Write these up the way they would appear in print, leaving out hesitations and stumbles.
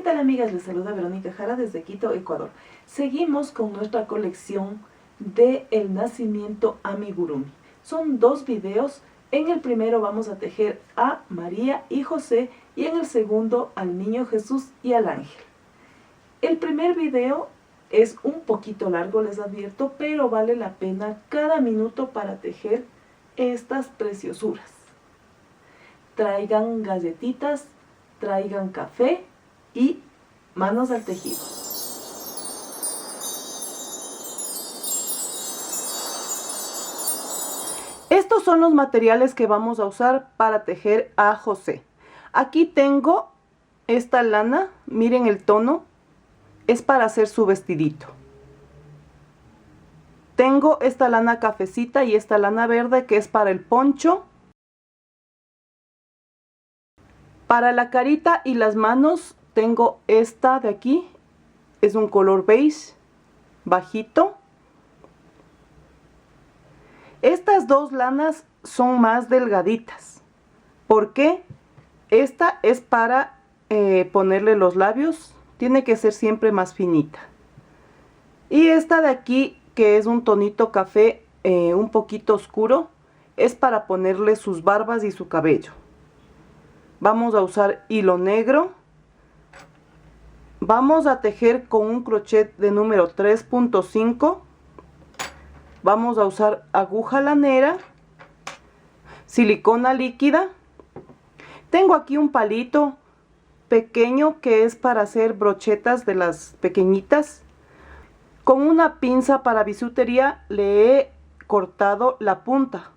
tal, amigas? Les saluda Verónica Jara desde Quito, Ecuador. Seguimos con nuestra colección de El nacimiento amigurumi. Son 2 videos. En el primero vamos a tejer a María y José y en el segundo al niño Jesús y al ángel. El primer video es un poquito largo, les advierto, pero vale la pena cada minuto para tejer estas preciosuras. Traigan galletitas, traigan café y manos al tejido. Estos son los materiales que vamos a usar para tejer a José. Aquí tengo esta lana, miren el tono, es para hacer su vestidito. Tengo esta lana cafecita y esta lana verde que es para el poncho. Para la carita y las manos tengo esta de aquí, es un color beige bajito. Estas 2 lanas son más delgaditas. ¿Por qué? Esta es para ponerle los labios, tiene que ser siempre más finita. Y esta de aquí, que es un tonito café un poquito oscuro, es para ponerle sus barbas y su cabello. Vamos a usar hilo negro. Vamos a tejer con un crochet de número 3.5. Vamos a usar aguja lanera, silicona líquida. Tengo aquí un palito pequeño que es para hacer brochetas de las pequeñitas. Con una pinza para bisutería le he cortado la punta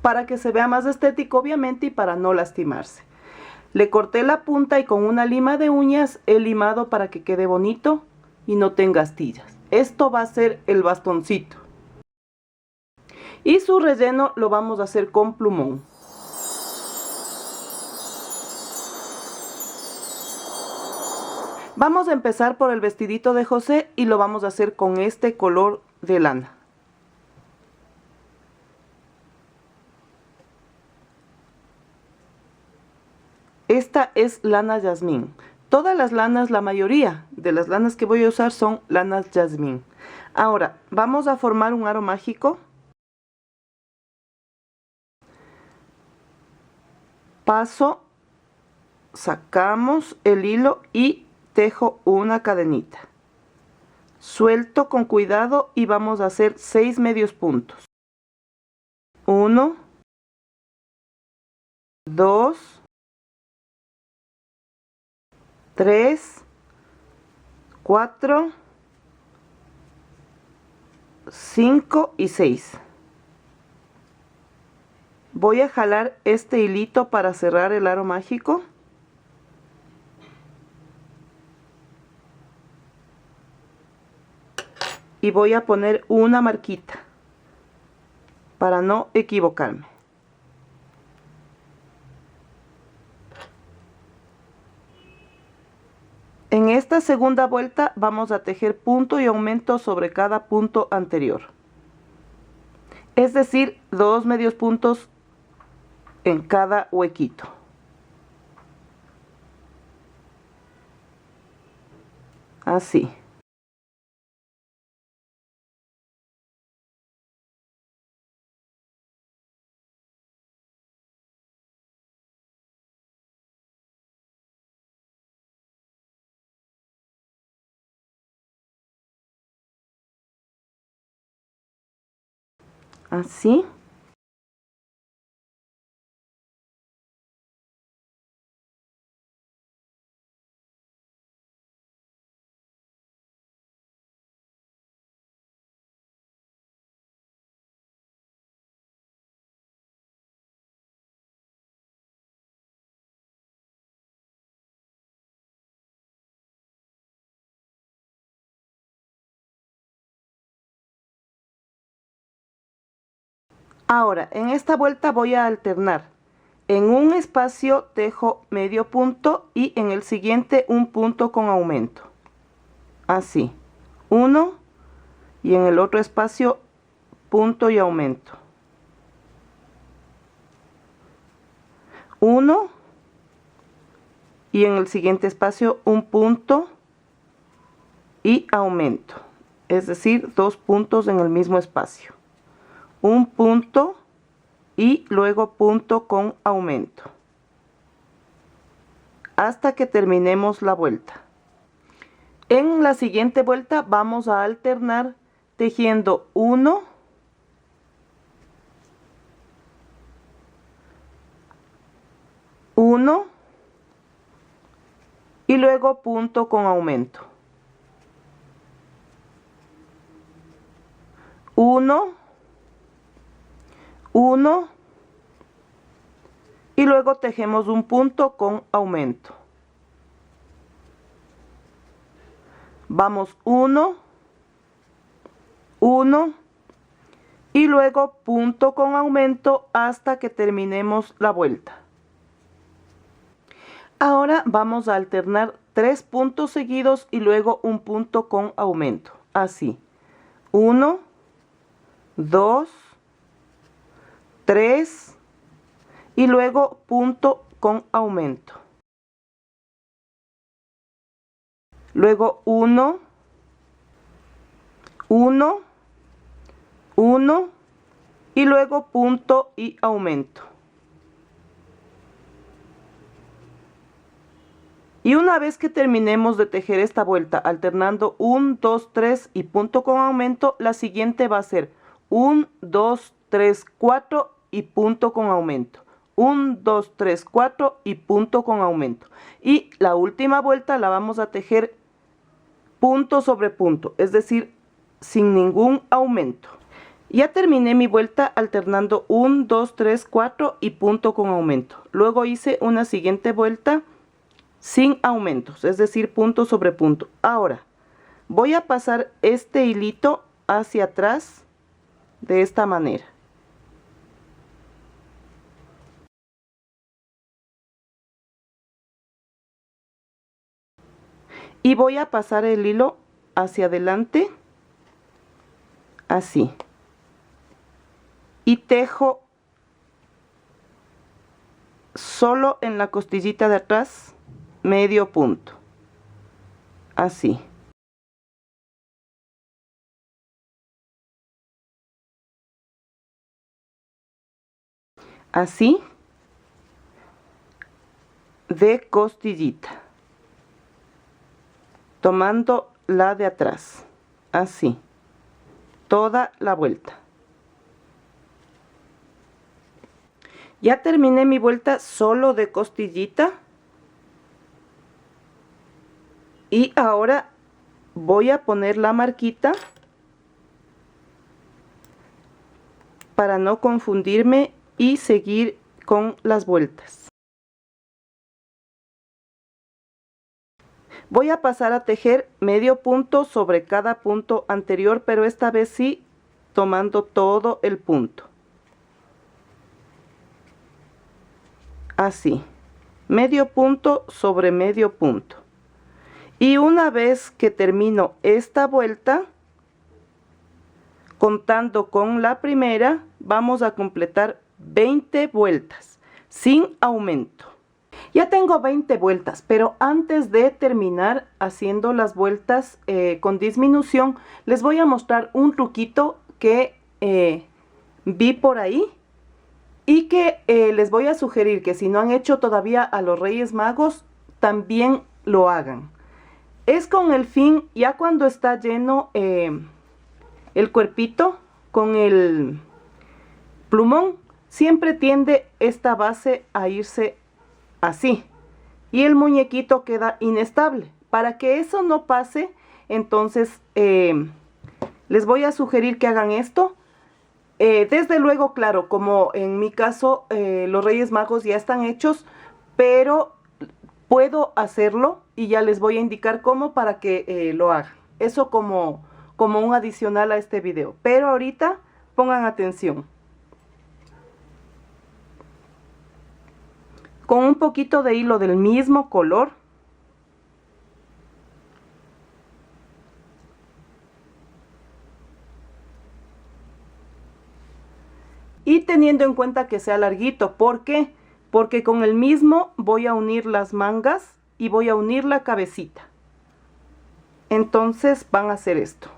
para que se vea más estético, obviamente, y para no lastimarse. Le corté la punta y con una lima de uñas he limado para que quede bonito y no tenga astillas. Esto va a ser el bastoncito. Y su relleno lo vamos a hacer con plumón. Vamos a empezar por el vestidito de José y lo vamos a hacer con este color de lana. Esta es lana jazmín. Todas las lanas, la mayoría de las lanas que voy a usar son lanas jazmín. Ahora vamos a formar un aro mágico. Paso, sacamos el hilo y tejo una cadenita. Suelto con cuidado y vamos a hacer 6 medios puntos. 1, 2, 3, 4, 5 y 6. Voy a jalar este hilito para cerrar el aro mágico. Y voy a poner una marquita para no equivocarme. En esta segunda vuelta vamos a tejer punto y aumento sobre cada punto anterior. Es decir, 2 medios puntos en cada huequito. Así. Así. Ahora, en esta vuelta voy a alternar. En un espacio tejo medio punto y en el siguiente un punto con aumento. Así. 1 y en el otro espacio punto y aumento. 1 y en el siguiente espacio un punto y aumento, es decir, 2 puntos en el mismo espacio, un punto y luego punto con aumento, hasta que terminemos la vuelta. En la siguiente vuelta vamos a alternar tejiendo 1, 1 y luego punto con aumento, 1, 1 y luego tejemos un punto con aumento. Vamos 1, 1 y luego punto con aumento hasta que terminemos la vuelta. Ahora vamos a alternar 3 puntos seguidos y luego un punto con aumento, así, 1, 2, 3 y luego punto con aumento. Luego 1, 1, 1 y luego punto y aumento. Y una vez que terminemos de tejer esta vuelta alternando 1, 2, 3 y punto con aumento, la siguiente va a ser 1, 2, 3, 4 y punto con aumento. 1, 2, 3, 4 y punto con aumento. Y la última vuelta la vamos a tejer punto sobre punto, es decir, sin ningún aumento. Ya terminé mi vuelta alternando 1, 2, 3, 4 y punto con aumento. Luego hice una siguiente vuelta sin aumentos, es decir, punto sobre punto. Ahora voy a pasar este hilito hacia atrás de esta manera. Y voy a pasar el hilo hacia adelante, así. Y tejo solo en la costillita de atrás medio punto, así. Así, de costillita, tomando la de atrás, así, toda la vuelta. Ya terminé mi vuelta solo de costillita. Y ahora voy a poner la marquita para no confundirme y seguir con las vueltas. Voy a pasar a tejer medio punto sobre cada punto anterior, pero esta vez sí tomando todo el punto. Así, medio punto sobre medio punto. Y una vez que termino esta vuelta, contando con la primera, vamos a completar 20 vueltas sin aumento. Ya tengo 20 vueltas, pero antes de terminar haciendo las vueltas con disminución, les voy a mostrar un truquito que vi por ahí y que les voy a sugerir que si no han hecho todavía a los Reyes Magos, también lo hagan. Es con el fin, ya cuando está lleno el cuerpito con el plumón, siempre tiende esta base a irse así y el muñequito queda inestable. Para que eso no pase, entonces les voy a sugerir que hagan esto. Desde luego, claro, como en mi caso los Reyes Magos ya están hechos, pero puedo hacerlo y ya les voy a indicar cómo para que lo hagan. Eso como un adicional a este video. Pero ahorita pongan atención. Con un poquito de hilo del mismo color, y teniendo en cuenta que sea larguito. ¿Por qué? Porque con el mismo voy a unir las mangas y voy a unir la cabecita. Entonces van a hacer esto.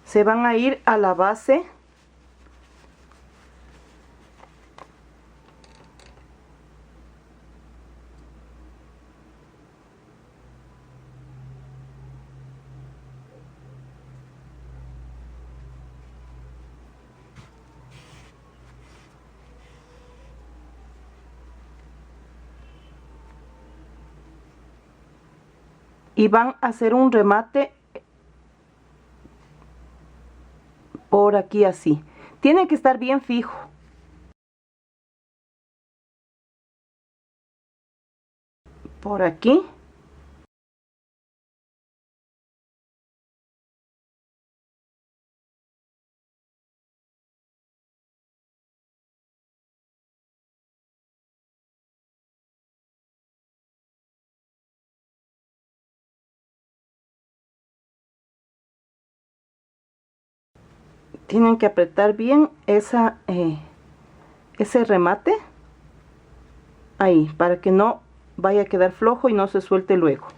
Se van a ir a la base y van a hacer un remate por aquí así. Tiene que estar bien fijo. Por aquí. Tienen que apretar bien ese remate ahí, para que no vaya a quedar flojo y no se suelte luego.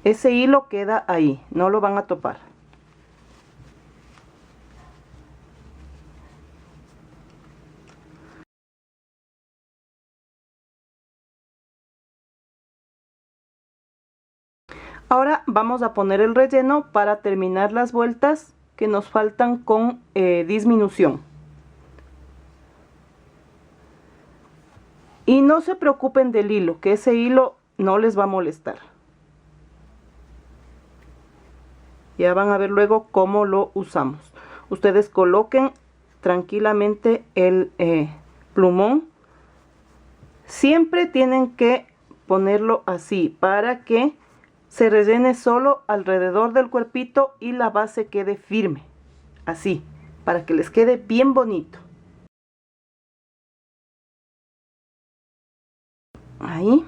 Ese hilo queda ahí, no lo van a topar. Ahora vamos a poner el relleno para terminar las vueltas que nos faltan con disminución. Y no se preocupen del hilo, que ese hilo no les va a molestar. Ya van a ver luego cómo lo usamos. Ustedes coloquen tranquilamente el plumón. Siempre tienen que ponerlo así para que se rellene solo alrededor del cuerpito y la base quede firme. Así, para que les quede bien bonito. Ahí.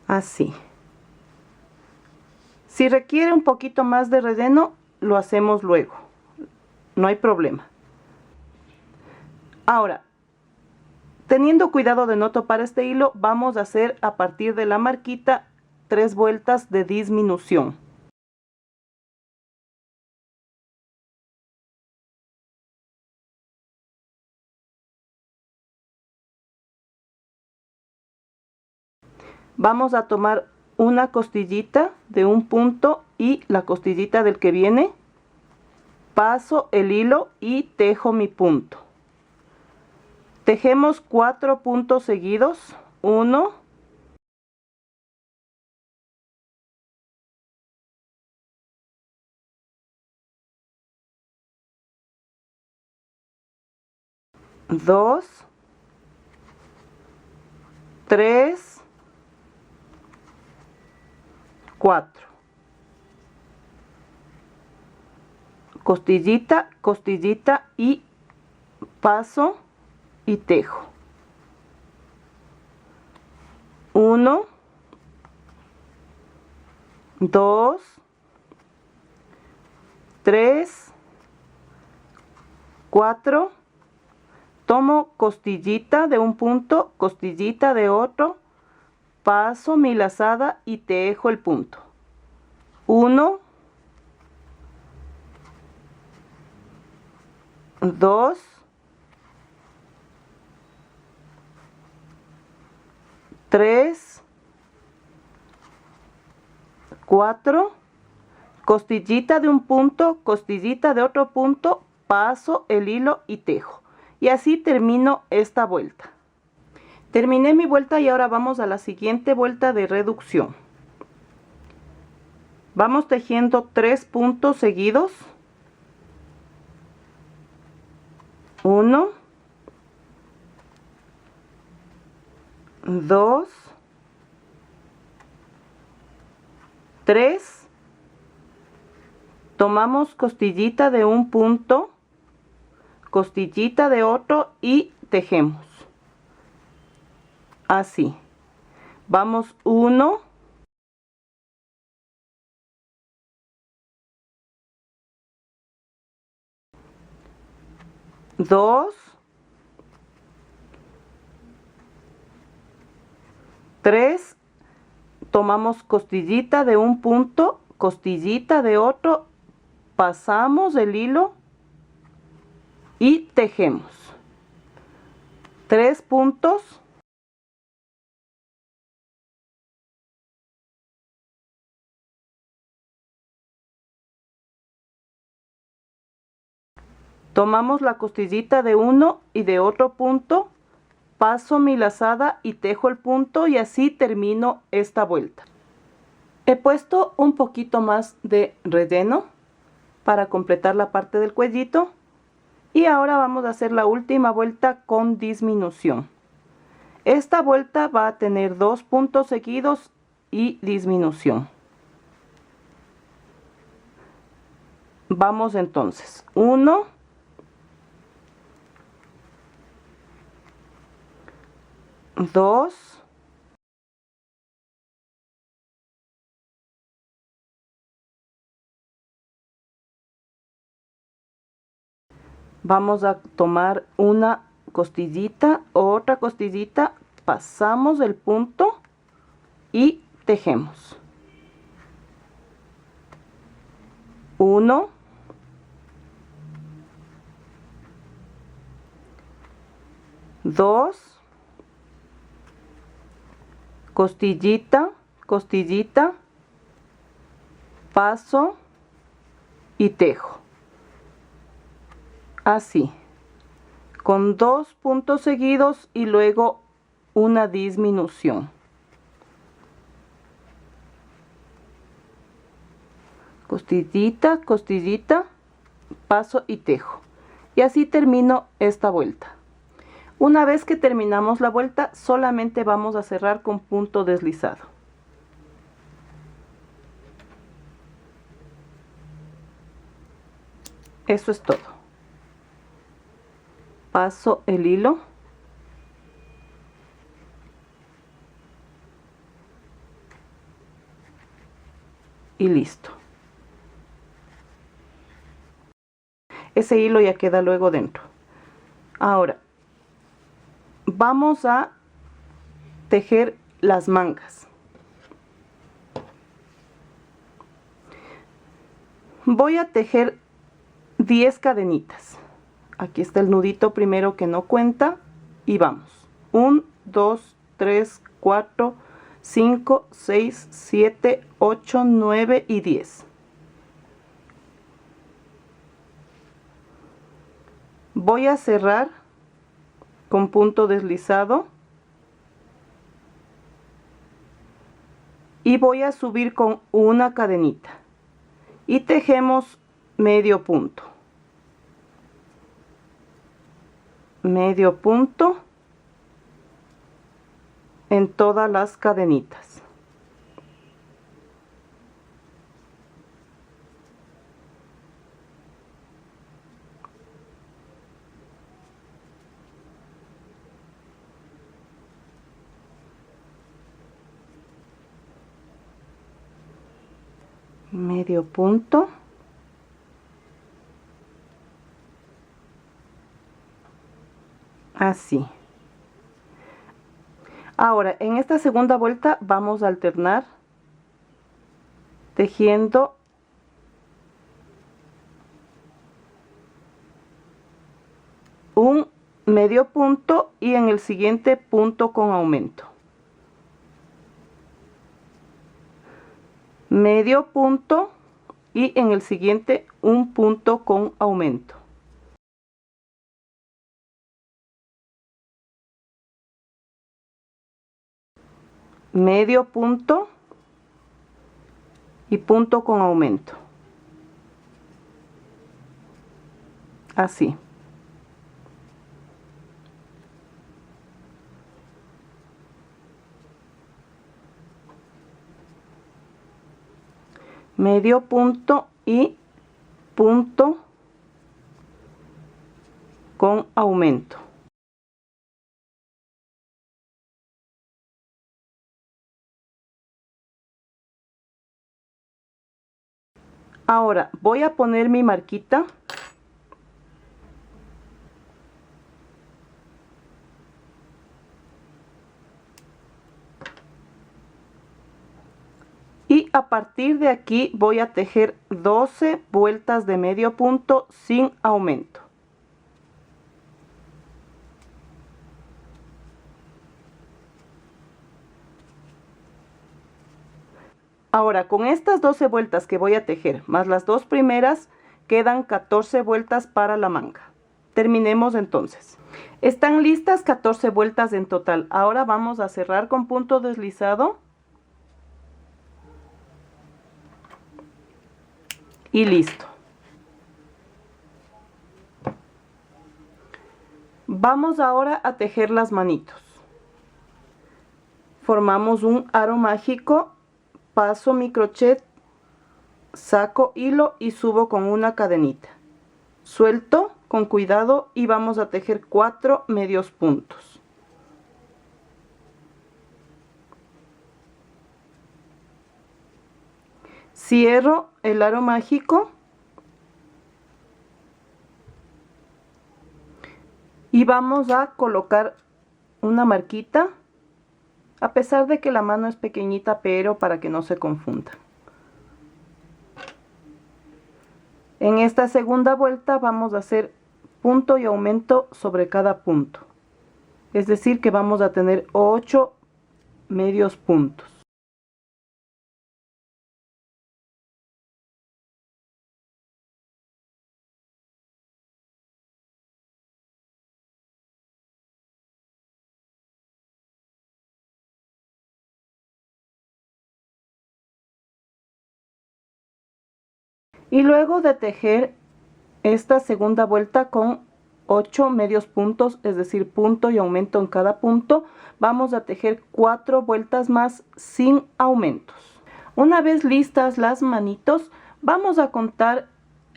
Así. Si requiere un poquito más de relleno, lo hacemos luego. No hay problema. Ahora, teniendo cuidado de no topar este hilo, vamos a hacer a partir de la marquita 3 vueltas de disminución. Vamos a tomar una costillita de un punto y la costillita del que viene, paso el hilo y tejo mi punto. Tejemos 4 puntos seguidos, 1, 2, 3, 4. Costillita, costillita y paso y tejo. 1, 2, 3, 4. Tomo costillita de un punto, costillita de otro, paso mi lazada y tejo el punto. 1, 2, 3, 4, costillita de un punto, costillita de otro punto, paso el hilo y tejo. Y así termino esta vuelta. Terminé mi vuelta y ahora vamos a la siguiente vuelta de reducción. Vamos tejiendo 3 puntos seguidos. 1, 2, 3. Tomamos costillita de un punto, costillita de otro y tejemos. Así. Vamos 1, 2, 3, tomamos costillita de un punto, costillita de otro, pasamos el hilo y tejemos 3 puntos, tomamos la costillita de uno y de otro punto, paso mi lazada y tejo el punto y así termino esta vuelta. He puesto un poquito más de relleno para completar la parte del cuellito y ahora vamos a hacer la última vuelta con disminución. Esta vuelta va a tener 2 puntos seguidos y disminución. Vamos entonces 1, 2, 'Vamos a tomar una costillita, otra costillita, pasamos el punto y tejemos 1, 2, costillita, costillita, paso y tejo. Así, con 2 puntos seguidos y luego una disminución. Costillita, costillita, paso y tejo. Y así termino esta vuelta. Una vez que terminamos la vuelta, solamente vamos a cerrar con punto deslizado. Eso es todo. Paso el hilo y listo. Ese hilo ya queda luego dentro. Ahora vamos a tejer las mangas. Voy a tejer 10 cadenitas. Aquí está el nudito primero que no cuenta y vamos 1, 2, 3, 4, 5, 6, 7, 8, 9 y 10. Voy a cerrar con punto deslizado y voy a subir con una cadenita y tejemos medio punto. Medio punto en todas las cadenitas. Medio punto. Así. Ahora en esta segunda vuelta vamos a alternar tejiendo un medio punto y en el siguiente punto con aumento. Medio punto y en el siguiente un punto con aumento. Medio punto y punto con aumento. Así. Medio punto y punto con aumento. Ahora voy a poner mi marquita. Y a partir de aquí voy a tejer 12 vueltas de medio punto sin aumento. Ahora con estas 12 vueltas que voy a tejer más las dos primeras quedan 14 vueltas para la manga. Terminemos entonces. Están listas 14 vueltas en total. Ahora vamos a cerrar con punto deslizado. Y listo. Vamos ahora a tejer las manitos. Formamos un aro mágico, paso mi crochet, saco hilo y subo con una cadenita. Suelto con cuidado y vamos a tejer 4 medios puntos. Cierro el aro mágico y vamos a colocar una marquita, a pesar de que la mano es pequeñita, pero para que no se confunda. En esta segunda vuelta vamos a hacer punto y aumento sobre cada punto, es decir que vamos a tener 8 medios puntos. Y luego de tejer esta segunda vuelta con 8 medios puntos, es decir, punto y aumento en cada punto, vamos a tejer 4 vueltas más sin aumentos. Una vez listas las manitos, vamos a contar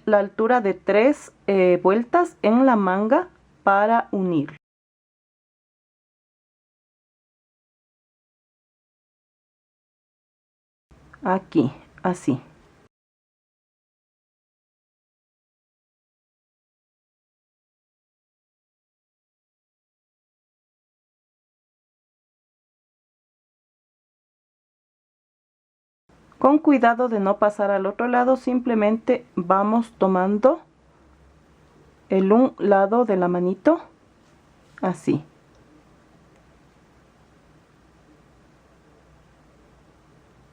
la altura de 3 vueltas en la manga para unir. Aquí, así. Con cuidado de no pasar al otro lado, simplemente vamos tomando un lado de la manito, así.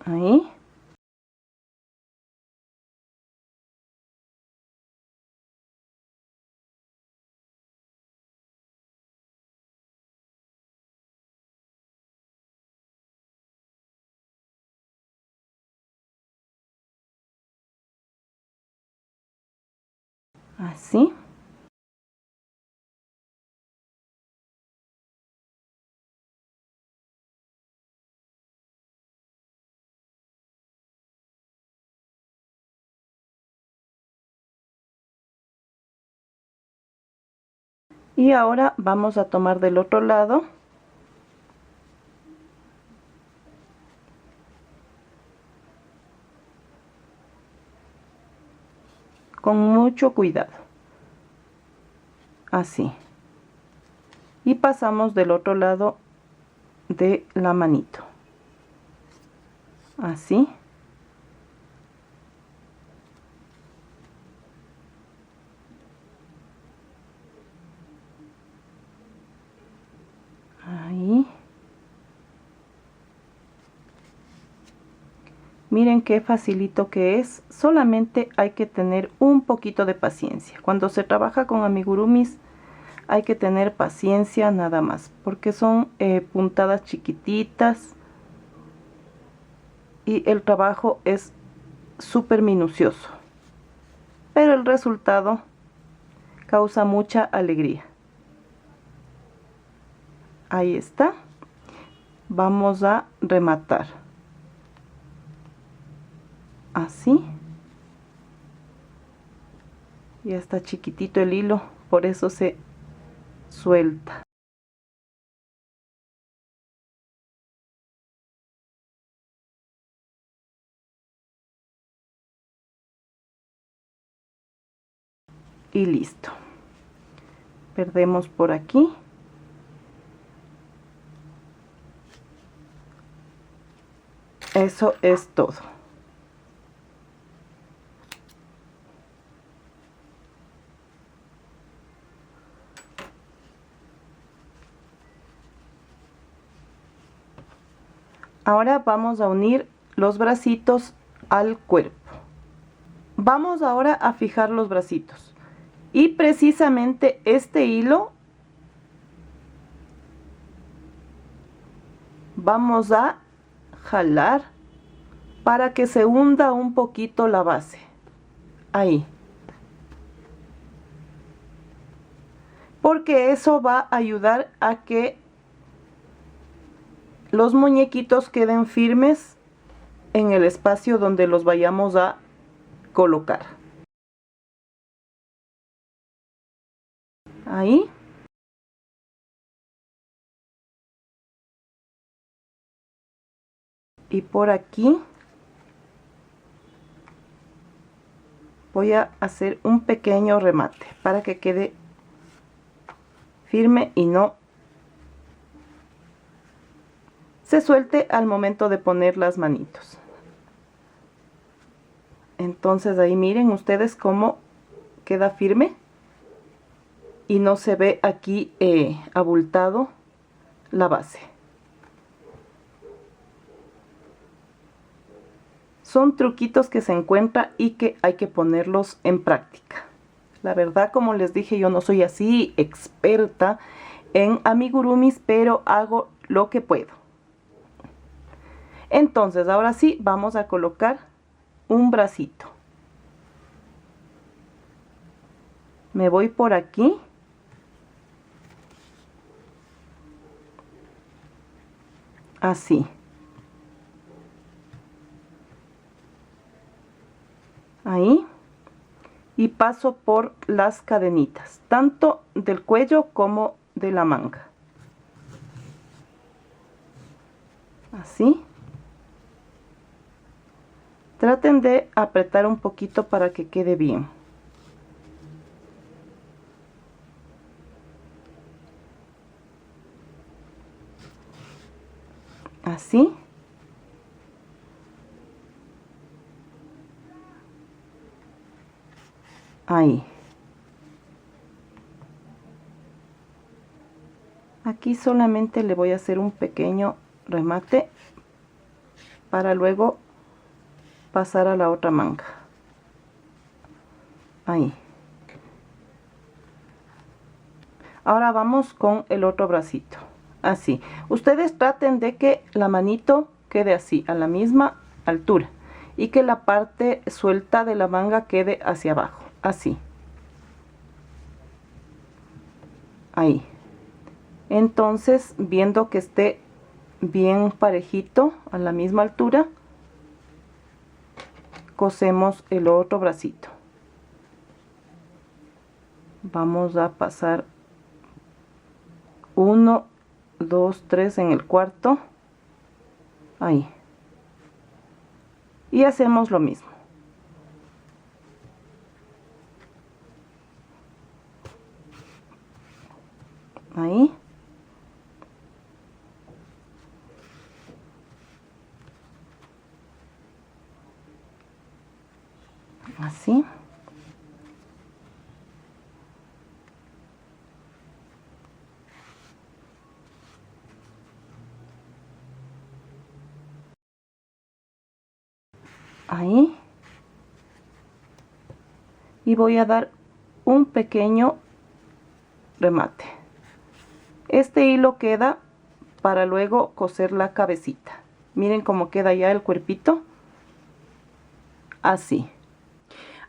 Ahí. Así. Y ahora vamos a tomar del otro lado con mucho cuidado, así, y pasamos del otro lado de la manito, así. Ahí. Miren qué facilito que es, solamente hay que tener un poquito de paciencia. Cuando se trabaja con amigurumis hay que tener paciencia nada más, porque son puntadas chiquititas y el trabajo es súper minucioso, pero el resultado causa mucha alegría. Ahí está. Vamos a rematar así. Ya está chiquitito el hilo, por eso se suelta. Y listo. Perdemos por aquí. Eso es todo. Ahora vamos a unir los bracitos al cuerpo. Vamos ahora a fijar los bracitos. Y precisamente este hilo vamos a jalar para que se hunda un poquito la base. Ahí. Porque eso va a ayudar a que los muñequitos queden firmes en el espacio donde los vayamos a colocar. Ahí. Y por aquí voy a hacer un pequeño remate para que quede firme y no se suelte al momento de poner las manitos. Entonces ahí miren ustedes cómo queda firme y no se ve aquí abultado la base. Son truquitos que se encuentran y que hay que ponerlos en práctica. La verdad, como les dije, yo no soy así experta en amigurumis, pero hago lo que puedo. Entonces, ahora sí, vamos a colocar un bracito. Me voy por aquí. Así. Ahí. Y paso por las cadenitas, tanto del cuello como de la manga. Así. Traten de apretar un poquito para que quede bien. Así. Ahí. Aquí solamente le voy a hacer un pequeño remate para luego pasar a la otra manga. Ahí. Ahora vamos con el otro bracito. Así. Ustedes traten de que la manito quede así, a la misma altura. Y que la parte suelta de la manga quede hacia abajo. Así. Ahí. Entonces, viendo que esté bien parejito, a la misma altura, cosemos el otro bracito. Vamos a pasar 1, 2, 3 en el cuarto. Ahí. Y hacemos lo mismo. Ahí. Así. Ahí. Y voy a dar un pequeño remate. Este hilo queda para luego coser la cabecita. Miren cómo queda ya el cuerpito. Así.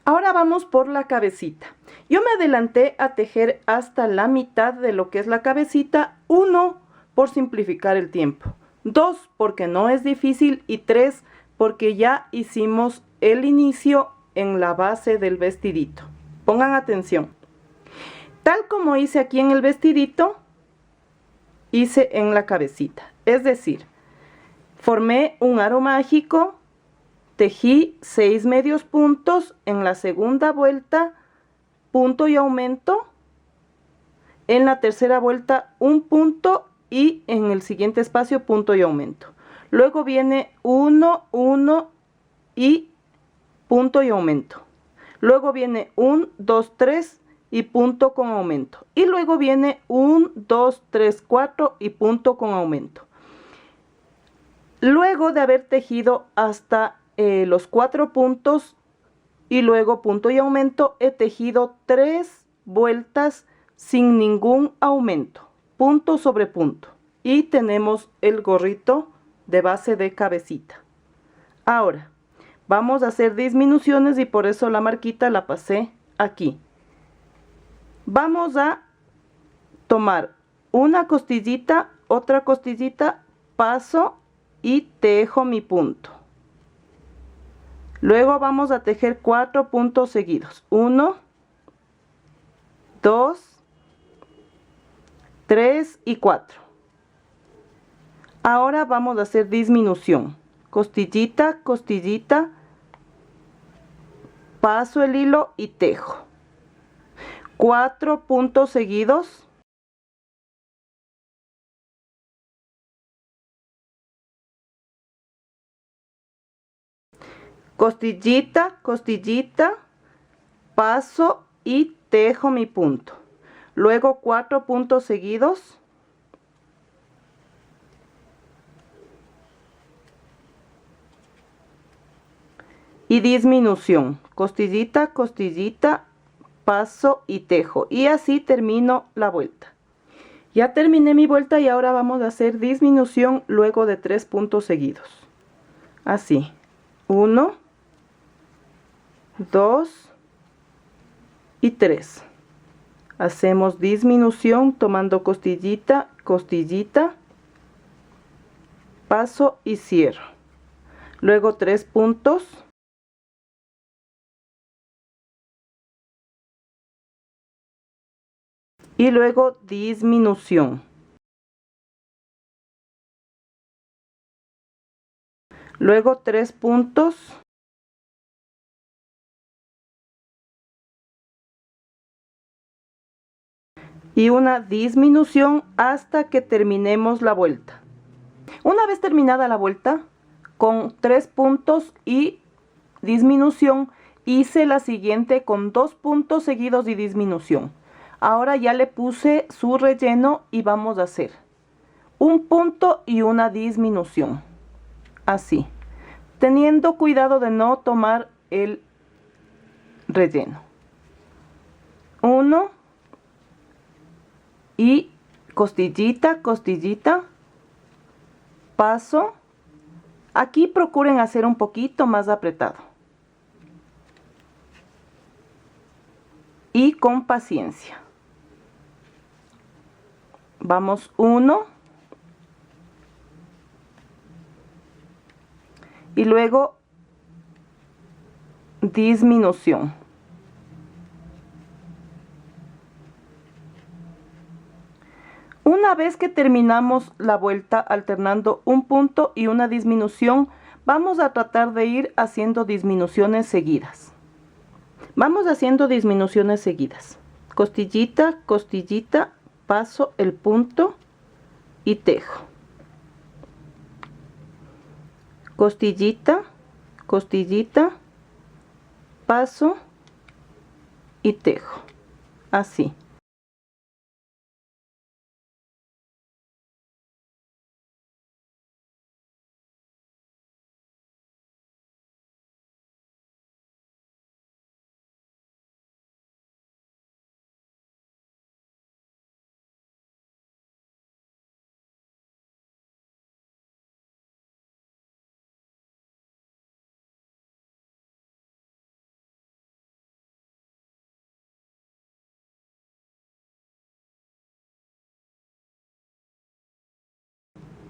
Ahora vamos por la cabecita. Yo me adelanté a tejer hasta la mitad de lo que es la cabecita. 1, por simplificar el tiempo. 2, porque no es difícil. Y 3, porque ya hicimos el inicio en la base del vestidito. Pongan atención. Tal como hice aquí en el vestidito, hice en la cabecita. Es decir, formé un aro mágico, tejí 6 medios puntos, en la segunda vuelta punto y aumento, en la tercera vuelta un punto y en el siguiente espacio punto y aumento. Luego viene 1, 1 y punto y aumento. Luego viene 1, 2, 3 y punto con aumento. Y luego viene 1, 2, 3, 4 y punto con aumento. Luego de haber tejido hasta los 4 puntos y luego punto y aumento, he tejido 3 vueltas sin ningún aumento, punto sobre punto, y tenemos el gorrito de base de cabecita. Ahora vamos a hacer disminuciones y por eso la marquita la pasé aquí. Vamos a tomar una costillita, otra costillita, paso y tejo mi punto. Luego vamos a tejer 4 puntos seguidos. 1, 2, 3 y 4. Ahora vamos a hacer disminución. Costillita, costillita, paso el hilo y tejo. 4 puntos seguidos. Costillita, costillita, paso y tejo mi punto. Luego 4 puntos seguidos. Y disminución. Costillita, costillita, paso y tejo. Y así termino la vuelta. Ya terminé mi vuelta y ahora vamos a hacer disminución luego de 3 puntos seguidos. Así. 1, 2 y 3. Hacemos disminución tomando costillita, costillita, paso y cierro. Luego 3 puntos. Y luego disminución. Luego 3 puntos. Y una disminución hasta que terminemos la vuelta. Una vez terminada la vuelta, con 3 puntos y disminución, hice la siguiente con 2 puntos seguidos y disminución. Ahora ya le puse su relleno y vamos a hacer un punto y una disminución. Así, teniendo cuidado de no tomar el relleno. 1 y costillita, costillita, paso. Aquí procuren hacer un poquito más apretado. Y con paciencia. Vamos 1. Y luego disminución. Una vez que terminamos la vuelta alternando un punto y una disminución, vamos a tratar de ir haciendo disminuciones seguidas. Vamos haciendo disminuciones seguidas. Costillita, costillita, paso el punto y tejo. Costillita, costillita, paso y tejo. Así.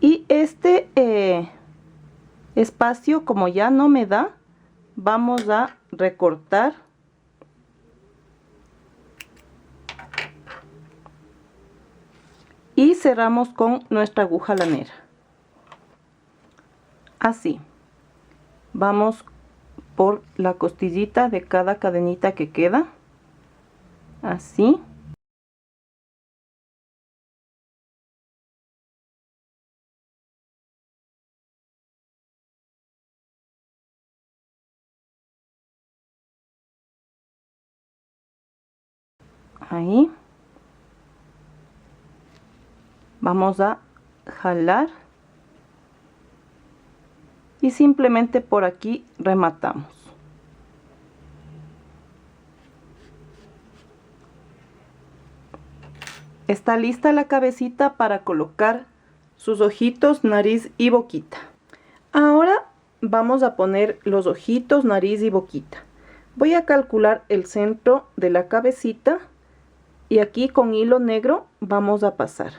Y este espacio, como ya no me da, vamos a recortar cerramos con nuestra aguja lanera. Así. Vamos por la costillita de cada cadenita que queda. Así. Ahí. Vamos a jalar. Y simplemente por aquí rematamos. Está lista la cabecita para colocar sus ojitos, nariz y boquita. Ahora vamos a poner los ojitos, nariz y boquita. Voy a calcular el centro de la cabecita y aquí con hilo negro vamos a pasar.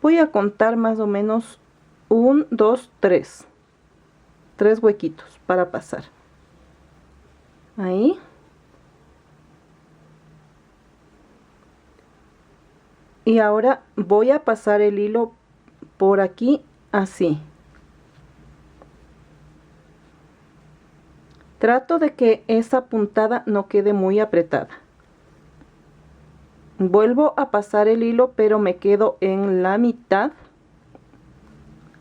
Voy a contar más o menos 1, 2, 3. 3 huequitos para pasar. Ahí. Y ahora voy a pasar el hilo por aquí así. Trato de que esa puntada no quede muy apretada. Vuelvo a pasar el hilo, pero me quedo en la mitad.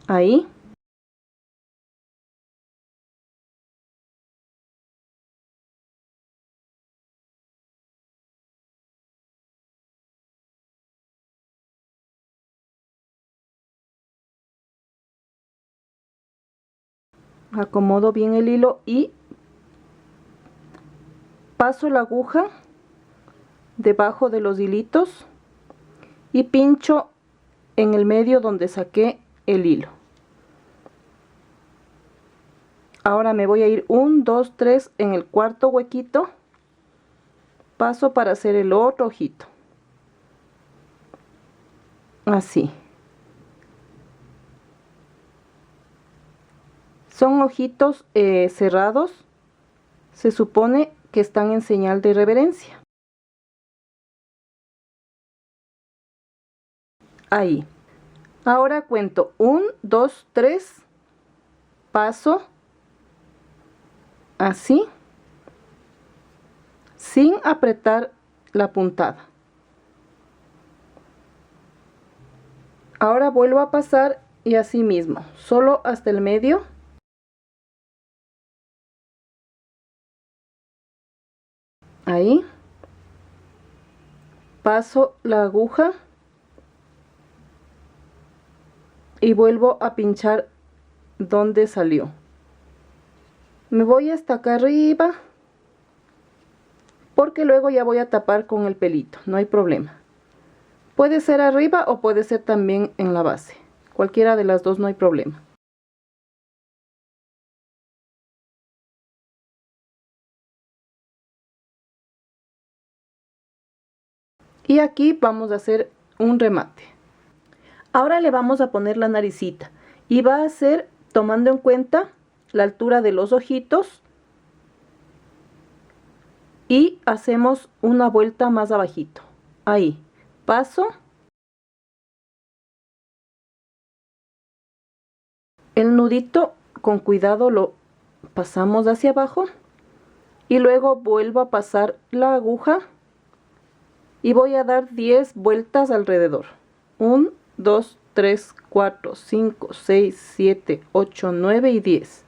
Ahí. Acomodo bien el hilo y paso la aguja debajo de los hilitos y pincho en el medio donde saqué el hilo. Ahora me voy a ir 1, 2, 3 en el cuarto huequito. Paso para hacer el otro ojito. Así. Son ojitos cerrados. Se supone que están en señal de reverencia. Ahí. Ahora cuento 1, 2, 3. Paso. Así. Sin apretar la puntada. Ahora vuelvo a pasar y así mismo. Solo hasta el medio. Ahí. Paso la aguja. Y vuelvo a pinchar donde salió. Me voy hasta acá arriba porque luego ya voy a tapar con el pelito, no hay problema. Puede ser arriba o puede ser también en la base, cualquiera de las dos no hay problema. Y aquí vamos a hacer un remate. Ahora le vamos a poner la naricita y va a ser tomando en cuenta la altura de los ojitos y hacemos una vuelta más abajito. Ahí, paso. El nudito con cuidado lo pasamos hacia abajo y luego vuelvo a pasar la aguja y voy a dar 10 vueltas alrededor. 1, 2, 3, 4, 5, 6, 7, 8, 9 y 10.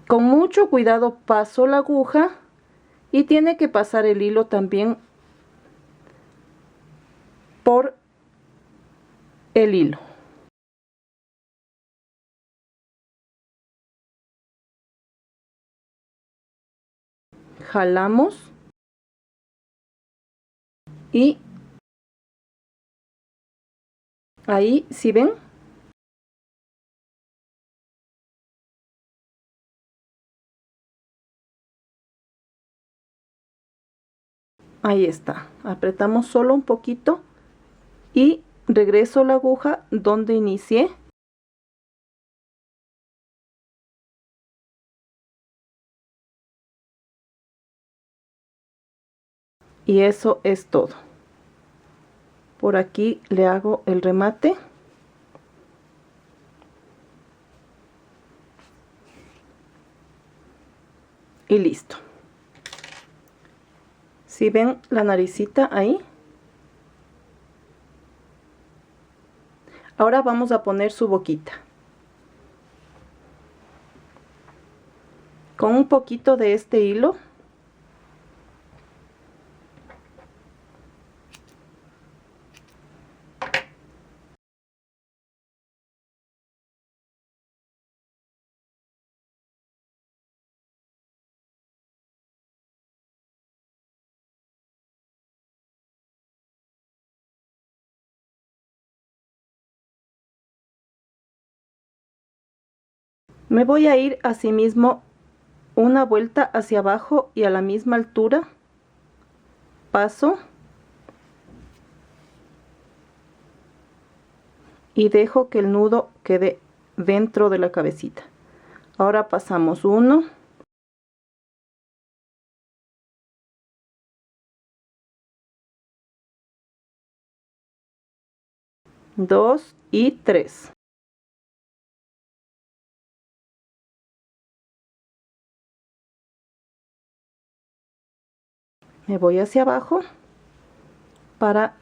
Con mucho cuidado paso la aguja y tiene que pasar el hilo también por el hilo. Jalamos y ahí, ¿sí ven? Ahí está. Apretamos solo un poquito y regreso la aguja donde inicié. Y eso es todo. Por aquí le hago el remate. Y listo. Si ven la naricita ahí. Ahora vamos a poner su boquita. Con un poquito de este hilo. Me voy a ir asimismo una vuelta hacia abajo y a la misma altura. Paso. Y dejo que el nudo quede dentro de la cabecita. Ahora pasamos 1, 2 y 3. Me voy hacia abajo para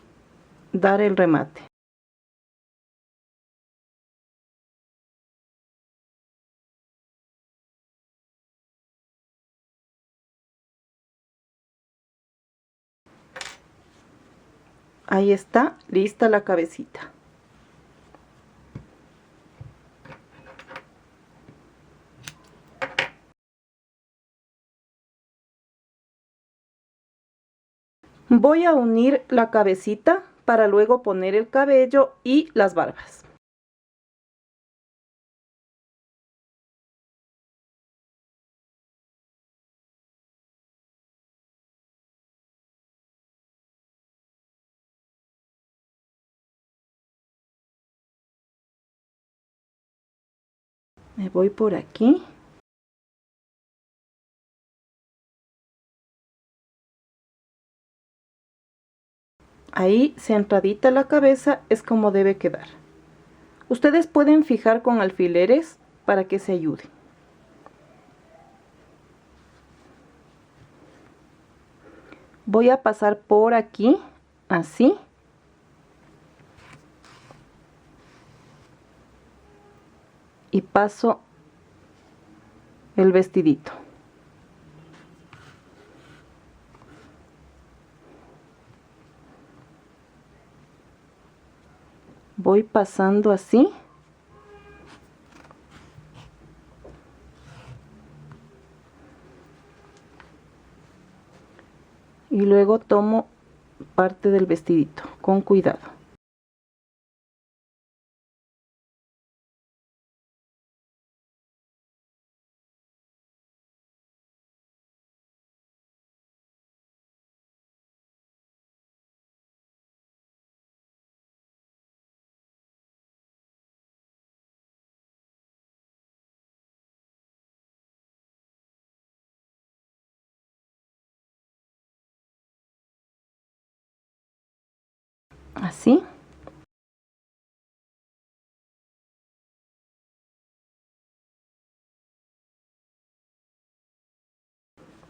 dar el remate. Ahí está, lista la cabecita. Voy a unir la cabecita para luego poner el cabello y las barbas. Me voy por aquí. Ahí centradita la cabeza es como debe quedar. Ustedes pueden fijar con alfileres para que se ayude. Voy a pasar por aquí, así. Y paso el vestidito. Voy pasando así. Y luego tomo parte del vestidito, con cuidado. Así.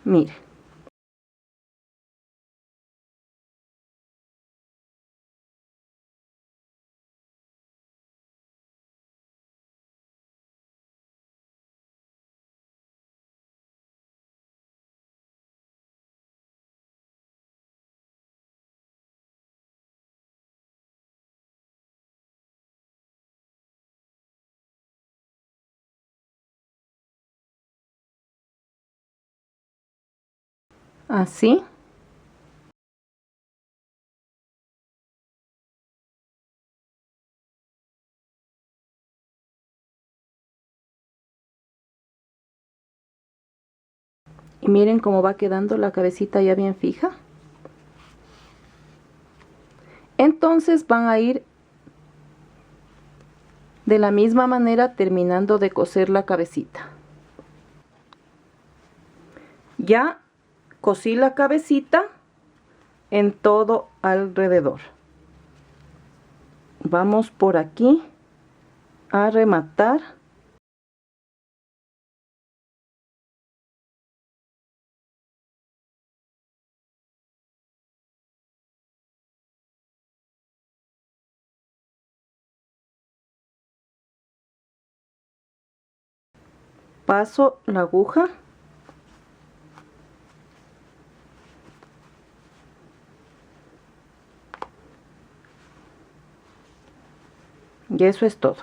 Mire. Así. Y miren cómo va quedando la cabecita ya bien fija. Entonces van a ir de la misma manera terminando de coser la cabecita. Ya cosí la cabecita en todo alrededor. vamos por aquí a rematar. Paso la aguja y eso es todo.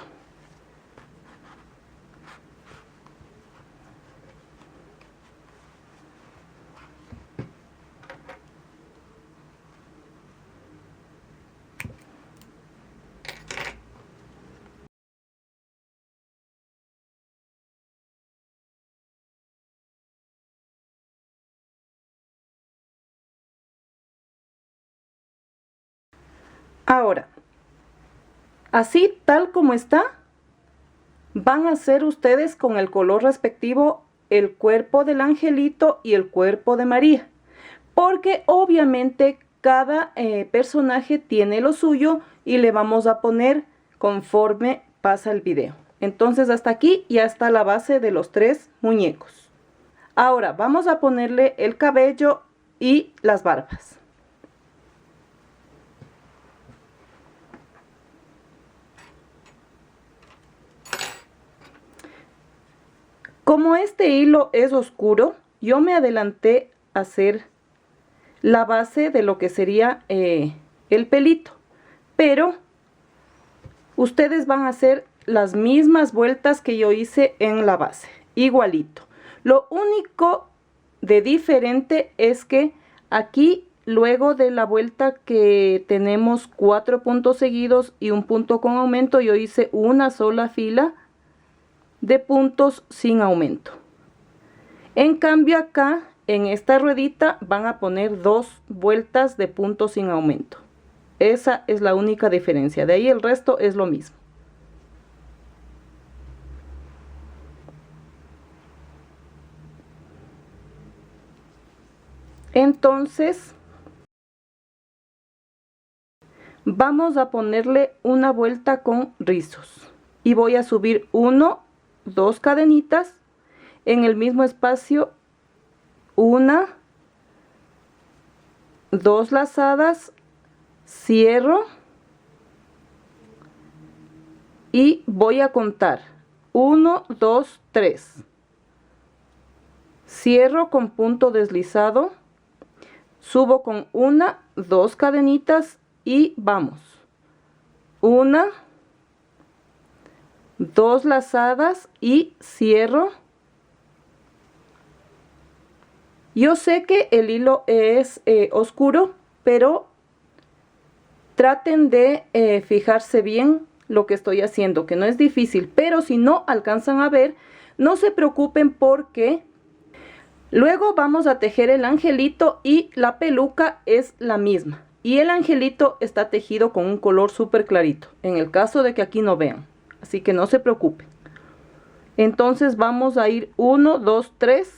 Ahora, así tal como está, van a hacer ustedes con el color respectivo el cuerpo del angelito y el cuerpo de María. Porque obviamente cada personaje tiene lo suyo y le vamos a poner conforme pasa el video. Entonces hasta aquí ya está la base de los 3 muñecos. Ahora vamos a ponerle el cabello y las barbas. Como este hilo es oscuro, yo me adelanté a hacer la base de lo que sería el pelito. Pero ustedes van a hacer las mismas vueltas que yo hice en la base, igualito. Lo único de diferente es que aquí, luego de la vuelta que tenemos 4 puntos seguidos y un punto con aumento, yo hice una sola fila de puntos sin aumento. En cambio acá, en esta ruedita, van a poner 2 vueltas de puntos sin aumento. Esa es la única diferencia. De ahí el resto es lo mismo. Entonces, vamos a ponerle una vuelta con rizos. Y voy a subir 1, 2 cadenitas. En el mismo espacio, 1, 2 lazadas, cierro. Y voy a contar 1, 2, 3. Cierro con punto deslizado. Subo con 1, 2 cadenitas y vamos. 1, 2 lazadas y cierro. Yo sé que el hilo es oscuro, pero traten de fijarse bien lo que estoy haciendo, que no es difícil, pero si no alcanzan a ver, no se preocupen porque luego vamos a tejer el angelito y la peluca es la misma. Y el angelito está tejido con un color súper clarito, en el caso de que aquí no vean. Así que no se preocupen. Entonces vamos a ir 1, 2, 3.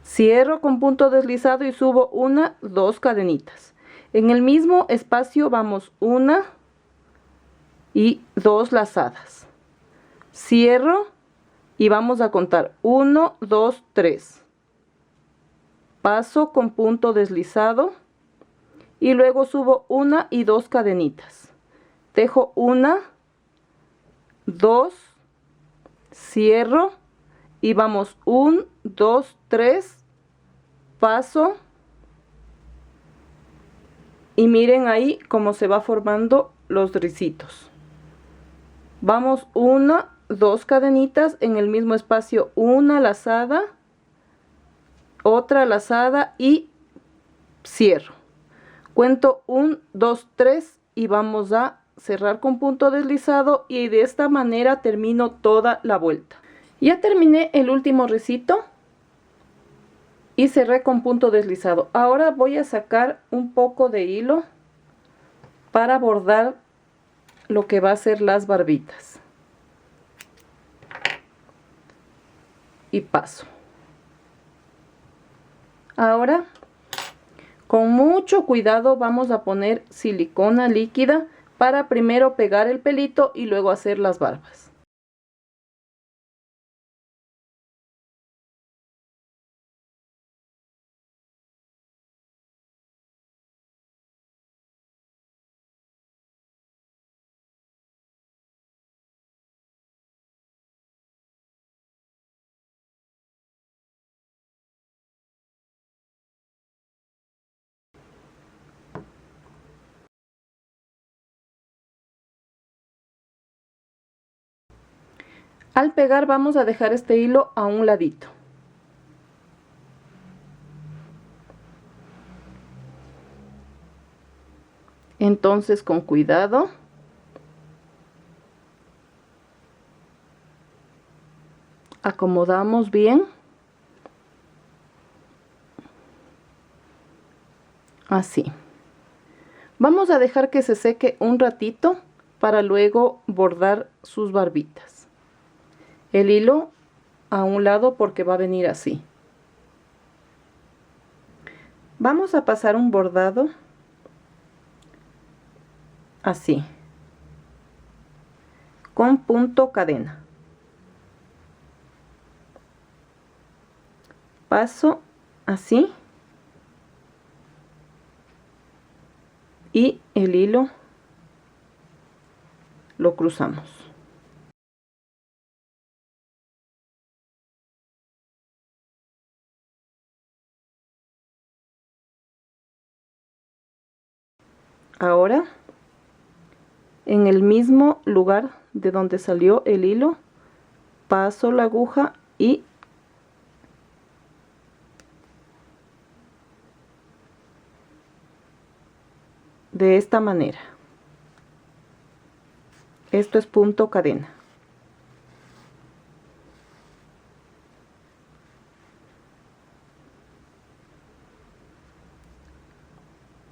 Cierro con punto deslizado y subo 1, 2 cadenitas. En el mismo espacio vamos 1 y 2 lazadas. Cierro y vamos a contar 1, 2, 3. Paso con punto deslizado y luego subo 1 y 2 cadenitas. Tejo 1, 2, cierro y vamos 1, 2, 3, paso y miren ahí cómo se va formando los ricitos. Vamos 1, 2 cadenitas, en el mismo espacio una lazada, otra lazada y cierro. Cuento 1, 2, 3 y vamos a cerrar con punto deslizado y de esta manera termino toda la vuelta. Ya terminé el último ricito y cerré con punto deslizado. Ahora voy a sacar un poco de hilo para bordar lo que va a ser las barbitas. Y paso. Ahora, Con mucho cuidado vamos a poner silicona líquida para primero pegar el pelito y luego hacer las barbas. Al pegar vamos a dejar este hilo a un ladito. Entonces con cuidado acomodamos bien. Así. Vamos a dejar que se seque un ratito para luego bordar sus barbitas. El hilo a un lado porque va a venir así. Vamos a pasar un bordado así, con punto cadena. Paso así y el hilo lo cruzamos. Ahora, en el mismo lugar de donde salió el hilo, paso la aguja y de esta manera. Esto es punto cadena.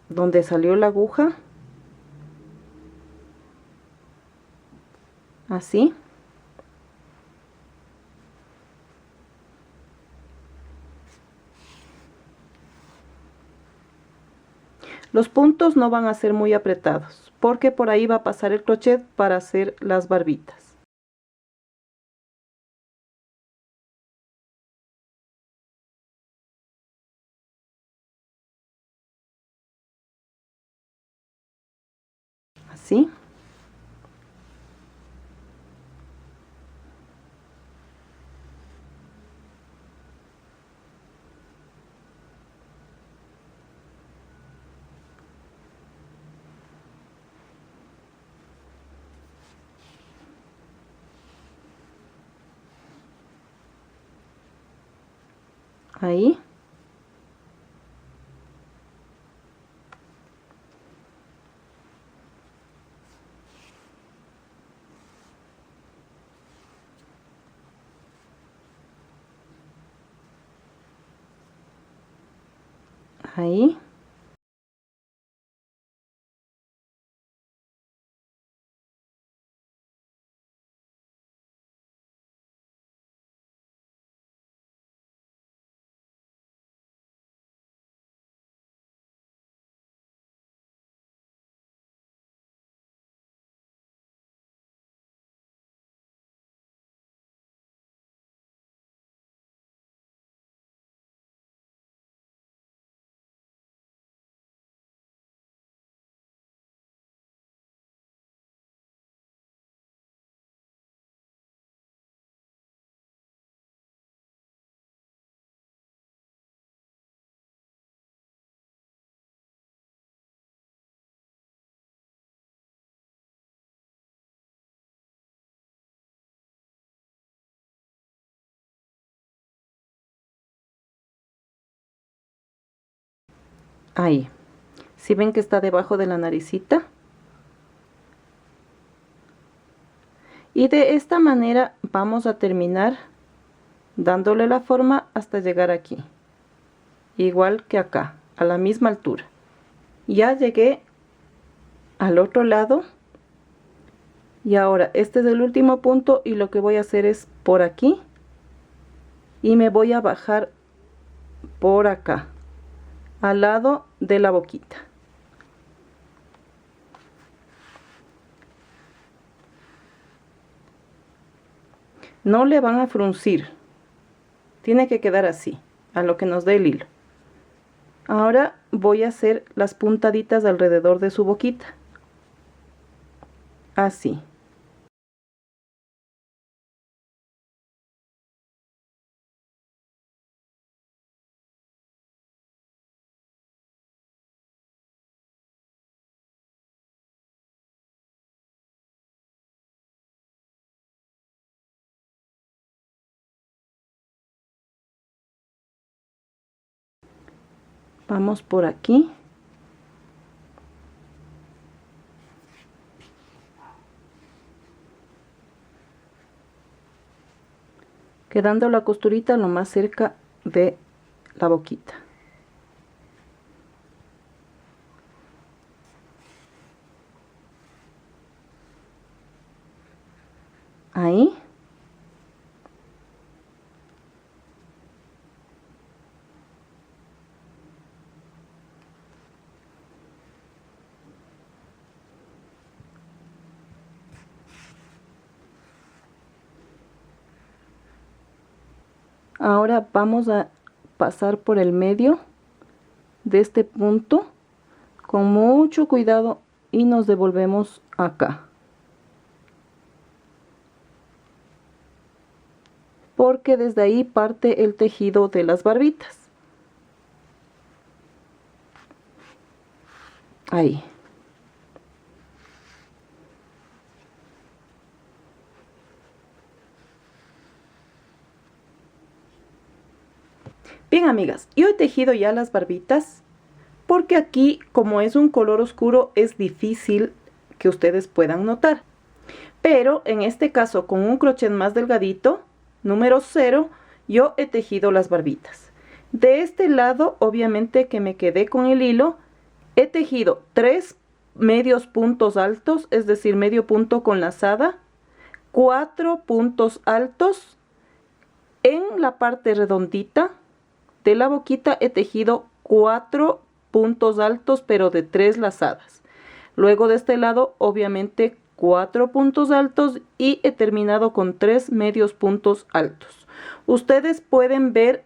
Donde salió la aguja, así. Los puntos no van a ser muy apretados, porque por ahí va a pasar el crochet para hacer las barbitas. Así. Ahí. Ahí. Ahí. ¿Sí ven que está debajo de la naricita? Y de esta manera vamos a terminar dándole la forma hasta llegar aquí. Igual que acá, a la misma altura. Ya llegué al otro lado. Y ahora este es el último punto y lo que voy a hacer es por aquí. Y me voy a bajar por acá. al lado de la boquita. No le van a fruncir, tiene que quedar así, a lo que nos dé el hilo. Ahora voy a hacer las puntaditas alrededor de su boquita, así. Vamos por aquí. Quedando la costurita lo más cerca de la boquita. Ahí. Ahora vamos a pasar por el medio de este punto con mucho cuidado y nos devolvemos acá, porque desde ahí parte el tejido de las barbitas. Ahí. Bien, amigas, yo he tejido ya las barbitas, porque aquí, como es un color oscuro, es difícil que ustedes puedan notar. Pero en este caso, con un crochet más delgadito, número 0, yo he tejido las barbitas. De este lado, obviamente que me quedé con el hilo, he tejido 3 medios puntos altos, es decir, medio punto con lazada, 4 puntos altos. En la parte redondita de la boquita he tejido 4 puntos altos, pero de 3 lazadas. Luego de este lado, obviamente, 4 puntos altos y he terminado con 3 medios puntos altos. Ustedes pueden ver,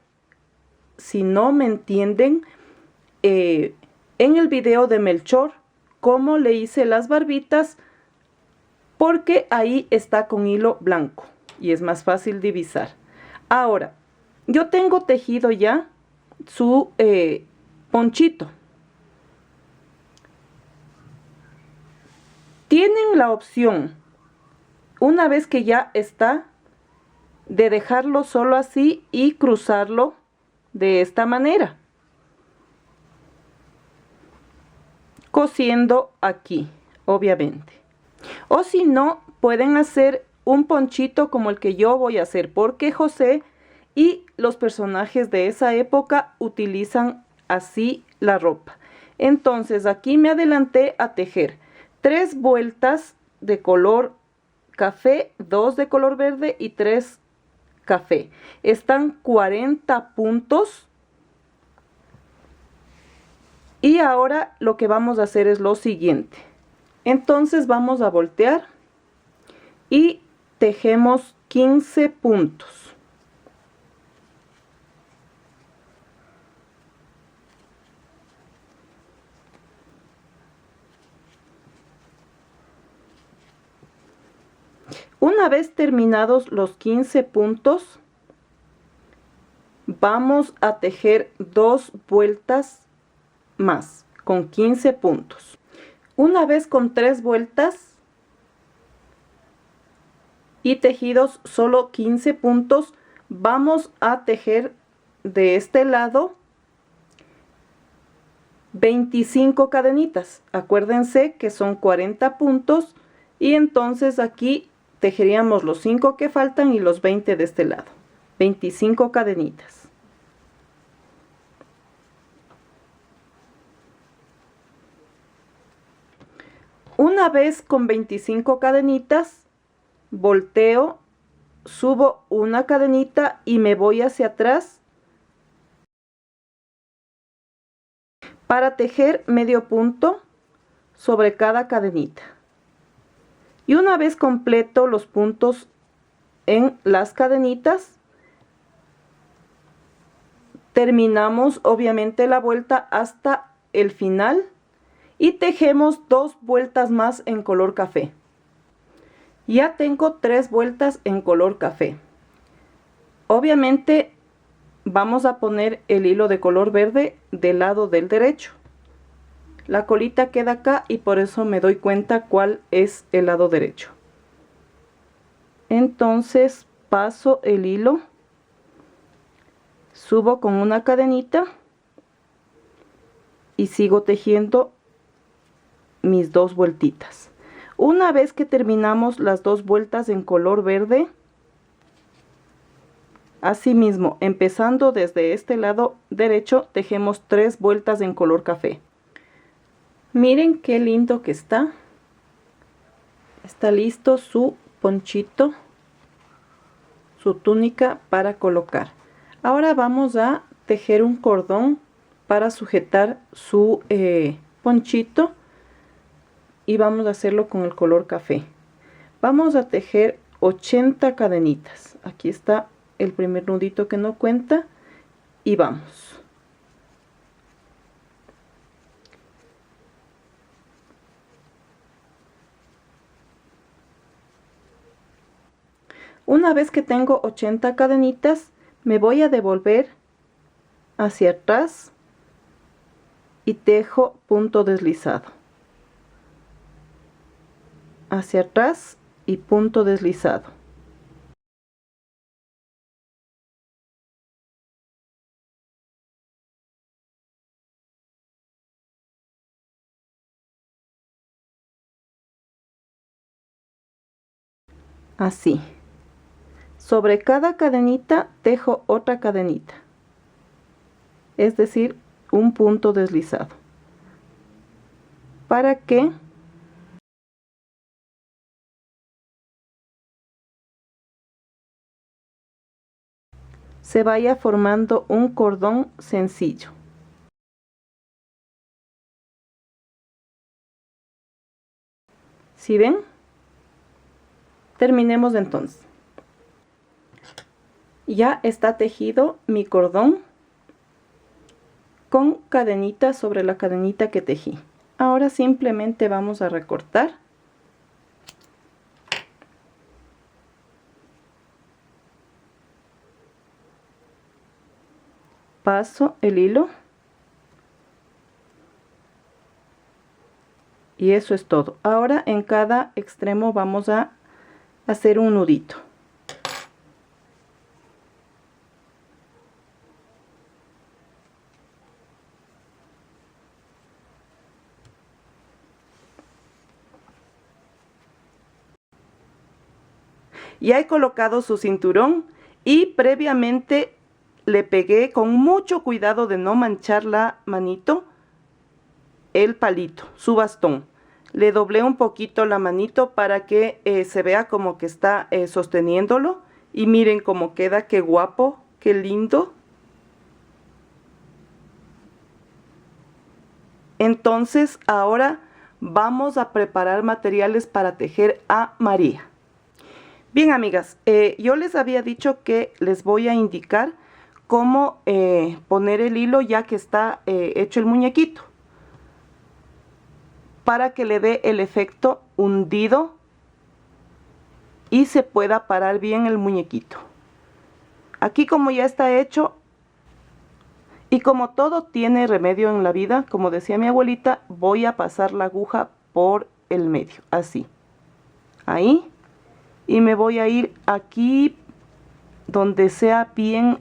si no me entienden, en el video de Melchor, cómo le hice las barbitas, porque ahí está con hilo blanco y es más fácil divisar. Ahora, yo tengo tejido ya su ponchito. Tienen la opción, una vez que ya está, de dejarlo solo así y cruzarlo de esta manera, cosiendo aquí, obviamente. O si no, pueden hacer un ponchito como el que yo voy a hacer, porque José y los personajes de esa época utilizan así la ropa. Entonces aquí me adelanté a tejer 3 vueltas de color café, 2 de color verde y 3 café. Están 40 puntos. Y ahora lo que vamos a hacer es lo siguiente. Entonces vamos a voltear y tejemos 15 puntos. Una vez terminados los 15 puntos, vamos a tejer 2 vueltas más con 15 puntos. Una vez con 3 vueltas y tejidos solo 15 puntos, vamos a tejer de este lado 25 cadenitas. Acuérdense que son 40 puntos y entonces aquí tejeríamos los 5 que faltan y los 20 de este lado. 25 cadenitas. Una vez con 25 cadenitas, volteo, subo una cadenita y me voy hacia atrás para tejer medio punto sobre cada cadenita. Y una vez completo los puntos en las cadenitas, terminamos obviamente la vuelta hasta el final y tejemos 2 vueltas más en color café. Ya tengo 3 vueltas en color café. Obviamente vamos a poner el hilo de color verde del lado del derecho. La colita queda acá y por eso me doy cuenta cuál es el lado derecho. Entonces paso el hilo, subo con una cadenita y sigo tejiendo mis 2 vueltitas. Una vez que terminamos las 2 vueltas en color verde, asimismo, empezando desde este lado derecho, tejemos 3 vueltas en color café. Miren qué lindo que está. Está listo su ponchito, su túnica para colocar. Ahora vamos a tejer un cordón para sujetar su ponchito y vamos a hacerlo con el color café. Vamos a tejer 80 cadenitas. Aquí está el primer nudito que no cuenta y vamos. Una vez que tengo 80 cadenitas, me voy a devolver hacia atrás y tejo punto deslizado. Hacia atrás y punto deslizado. Así. Sobre cada cadenita tejo otra cadenita, es decir, un punto deslizado, para que se vaya formando un cordón sencillo. ¿Sí ven? Terminemos entonces. Ya está tejido mi cordón con cadenita sobre la cadenita que tejí. Ahora simplemente vamos a recortar. Paso el hilo. Y eso es todo. Ahora en cada extremo vamos a hacer un nudito. Ya he colocado su cinturón y previamente le pegué con mucho cuidado de no manchar la manito, el palito, su bastón. Le doblé un poquito la manito para que se vea como que está sosteniéndolo. Y miren cómo queda, qué guapo, qué lindo. Entonces ahora vamos a preparar materiales para tejer a María. Bien, amigas, yo les había dicho que les voy a indicar cómo poner el hilo ya que está hecho el muñequito, para que le dé el efecto hundido y se pueda parar bien el muñequito. Aquí como ya está hecho, y como todo tiene remedio en la vida, como decía mi abuelita, voy a pasar la aguja por el medio, así, ahí. Y me voy a ir aquí donde sea bien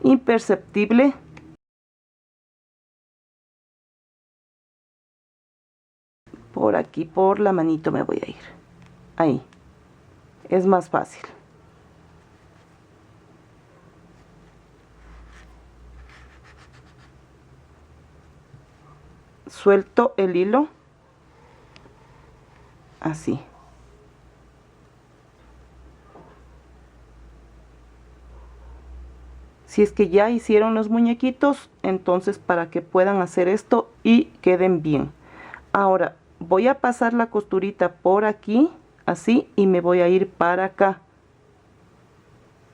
imperceptible. Por aquí, por la manito me voy a ir. Ahí. Es más fácil. Suelto el hilo. Así. Si es que ya hicieron los muñequitos, entonces para que puedan hacer esto y queden bien. Ahora voy a pasar la costurita por aquí, así, y me voy a ir para acá.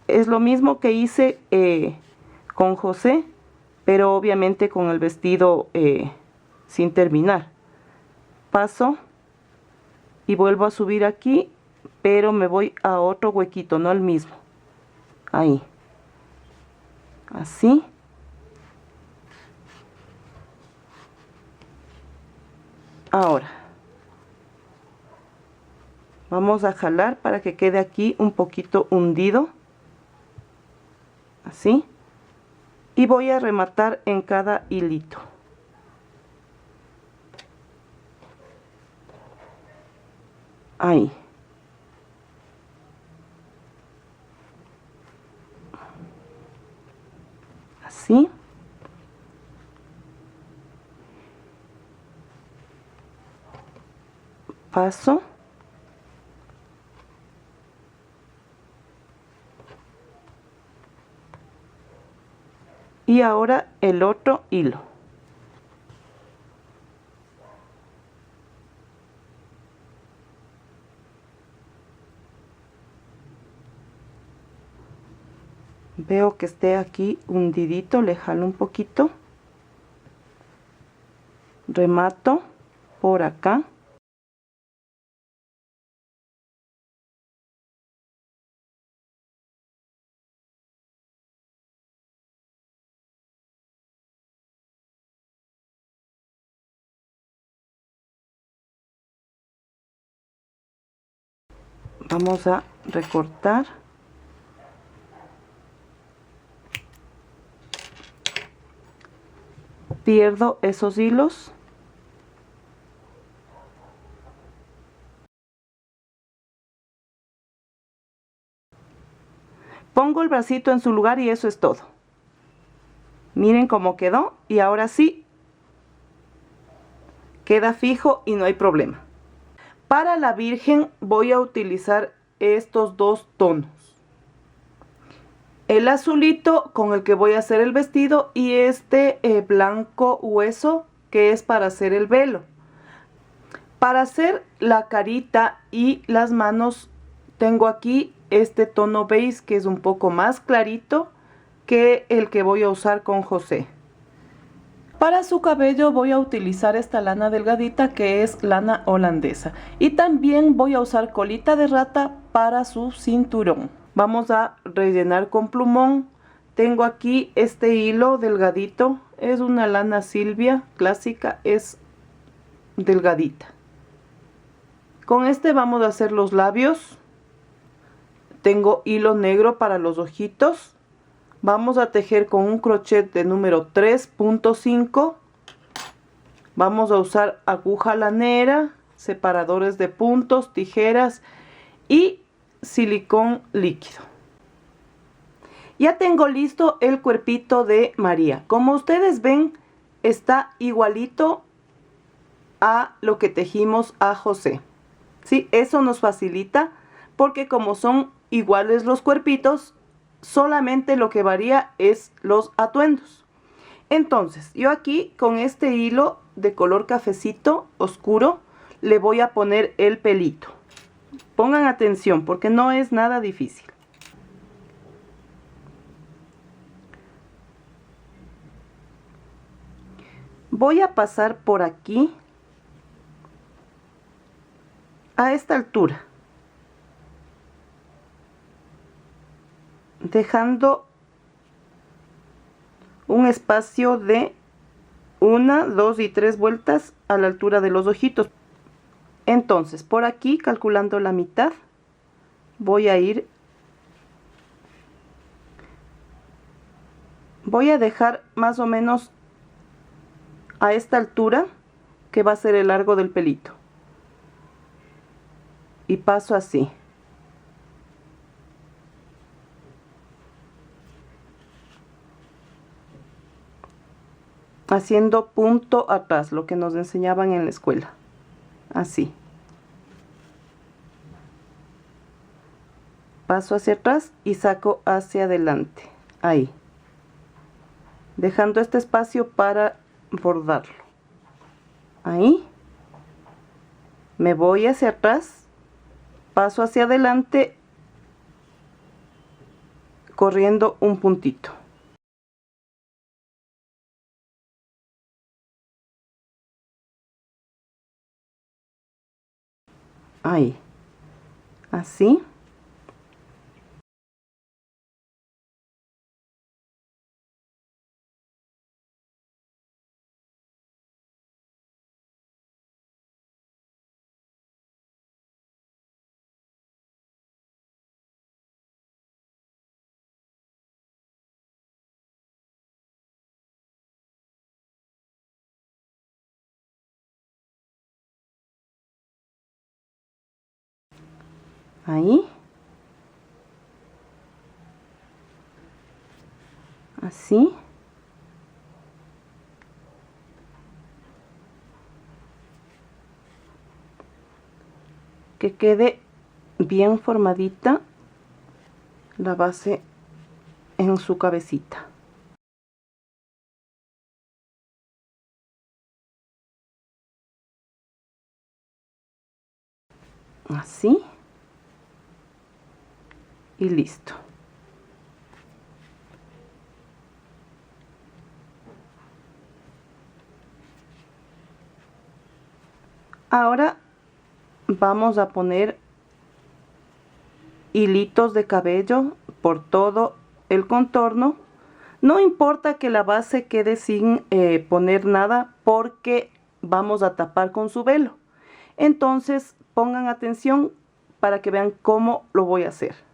Es lo mismo que hice con José, pero obviamente con el vestido sin terminar. Paso y vuelvo a subir aquí, pero me voy a otro huequito, no al mismo. Ahí. Así. Ahora vamos a jalar para que quede aquí un poquito hundido. Así. Y voy a rematar en cada hilito. Ahí. Así. Paso. Y ahora el otro hilo. Veo que esté aquí hundidito, le jalo un poquito. Remato por acá. Vamos a recortar. Pierdo esos hilos. Pongo el bracito en su lugar y eso es todo. Miren cómo quedó y ahora sí queda fijo y no hay problema. Para la Virgen voy a utilizar estos dos tonos. El azulito con el que voy a hacer el vestido y este blanco hueso que es para hacer el velo. Para hacer la carita y las manos tengo aquí este tono beige que es un poco más clarito que el que voy a usar con José. Para su cabello voy a utilizar esta lana delgadita que es lana holandesa. Y también voy a usar colita de rata para su cinturón. Vamos a rellenar con plumón. Tengo aquí este hilo delgadito. Es una lana Silvia clásica, es delgadita. Con este vamos a hacer los labios. Tengo hilo negro para los ojitos. Vamos a tejer con un crochet de número 3.5. Vamos a usar aguja lanera, separadores de puntos, tijeras y silicón líquido. Ya tengo listo el cuerpito de María. Como ustedes ven, está igualito a lo que tejimos a José. ¿Sí? Eso nos facilita porque como son iguales los cuerpitos, solamente lo que varía es los atuendos. Entonces, yo aquí con este hilo de color cafecito oscuro le voy a poner el pelito. Pongan atención porque no es nada difícil. Voy a pasar por aquí a esta altura, dejando un espacio de 1, 2 y 3 vueltas a la altura de los ojitos. Entonces, por aquí, calculando la mitad, voy a dejar más o menos a esta altura, que va a ser el largo del pelito. Y paso así. Haciendo punto atrás, lo que nos enseñaban en la escuela. Así. Paso hacia atrás y saco hacia adelante. Ahí. dejando este espacio para bordarlo. Ahí. Me voy hacia atrás, paso hacia adelante, corriendo un puntito. Ahí. Así. Ahí. Así. Que quede bien formadita la base en su cabecita. Así. Y listo. Ahora vamos a poner hilitos de cabello por todo el contorno. No importa que la base quede sin poner nada, porque vamos a tapar con su velo. Entonces pongan atención para que vean cómo lo voy a hacer.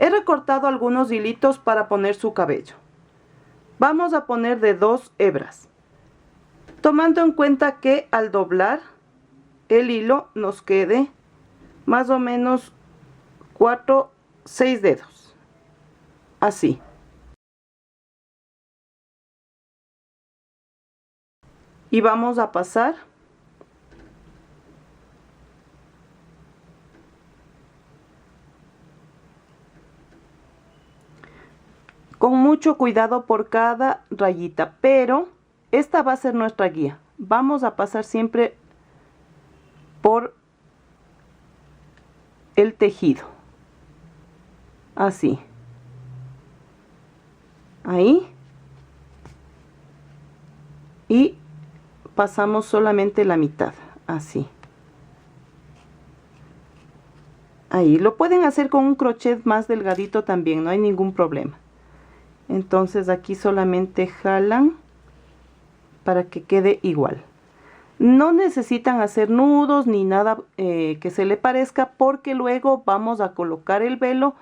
He recortado algunos hilitos para poner su cabello. Vamos a poner de 2 hebras, tomando en cuenta que al doblar el hilo nos quede más o menos 6 dedos, así. Y vamos a pasar con mucho cuidado por cada rayita, pero esta va a ser nuestra guía. Vamos a pasar siempre por el tejido, así. Ahí. Y pasamos solamente la mitad, así. Ahí. Lo pueden hacer con un crochet más delgadito también, no hay ningún problema. Entonces aquí solamente jalan para que quede igual. No necesitan hacer nudos ni nada que se le parezca, porque luego vamos a colocar el velo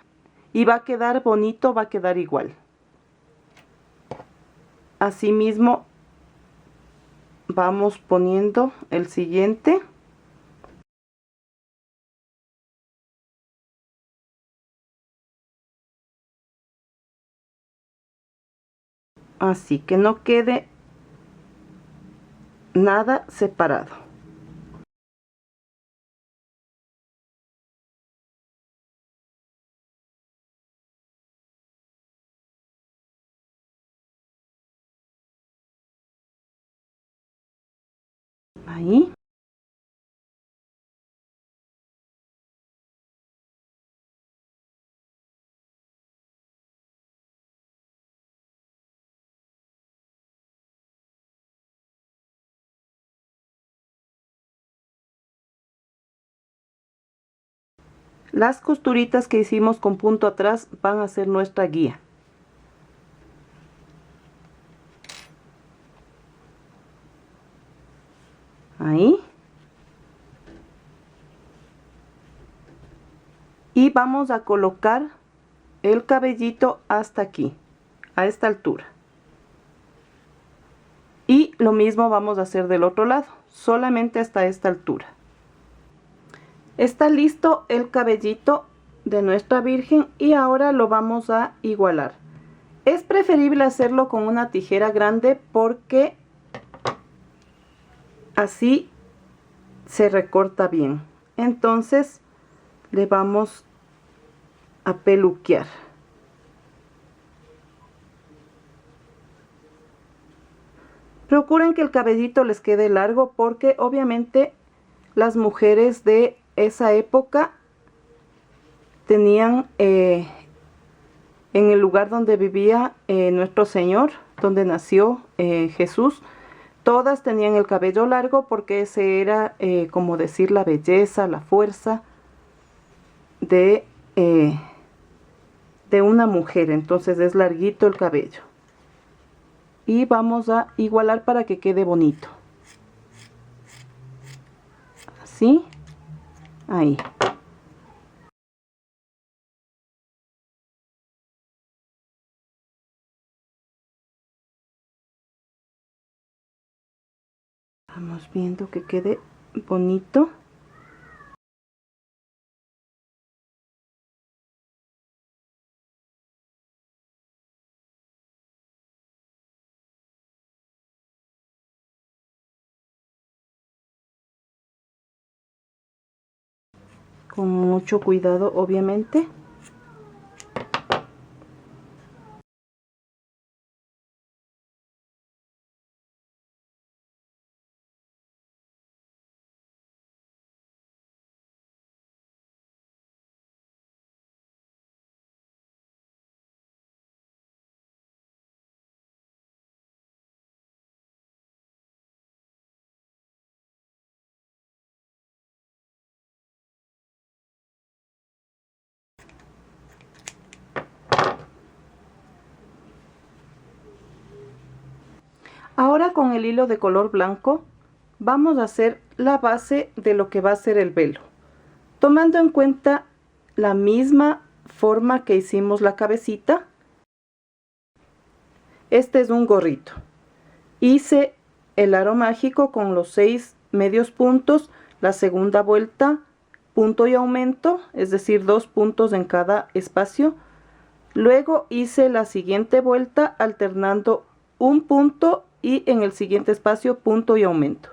y va a quedar bonito, va a quedar igual. Asimismo vamos poniendo el siguiente. Así que no quede nada separado. Ahí. Las costuritas que hicimos con punto atrás van a ser nuestra guía. Ahí. Y vamos a colocar el cabellito hasta aquí, a esta altura. Y lo mismo vamos a hacer del otro lado, solamente hasta esta altura. Está listo el cabellito de nuestra virgen y ahora lo vamos a igualar. Es preferible hacerlo con una tijera grande porque así se recorta bien. Entonces le vamos a peluquear. Procuren que el cabellito les quede largo porque obviamente las mujeres de esa época tenían en el lugar donde vivía nuestro Señor, donde nació Jesús, todas tenían el cabello largo porque ese era como decir la belleza, la fuerza de una mujer. Entonces es larguito el cabello. Y vamos a igualar para que quede bonito. Así. Ahí. Vamos viendo que quede bonito. Con mucho cuidado, obviamente. Ahora con el hilo de color blanco vamos a hacer la base de lo que va a ser el velo, tomando en cuenta la misma forma que hicimos la cabecita. Este es un gorrito. Hice el aro mágico con los 6 medios puntos, la segunda vuelta punto y aumento, es decir, 2 puntos en cada espacio. Luego hice la siguiente vuelta alternando un punto y en el siguiente espacio punto y aumento.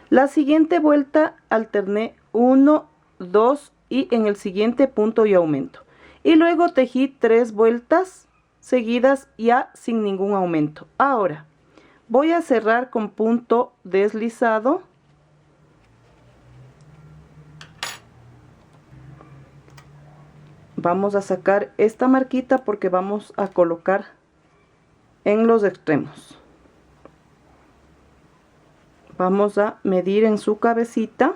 La siguiente vuelta alterné 1, 2 y en el siguiente punto y aumento. Y luego tejí 3 vueltas seguidas ya sin ningún aumento. Ahora voy a cerrar con punto deslizado. Vamos a sacar esta marquita porque vamos a colocar en los extremos. Vamos a medir en su cabecita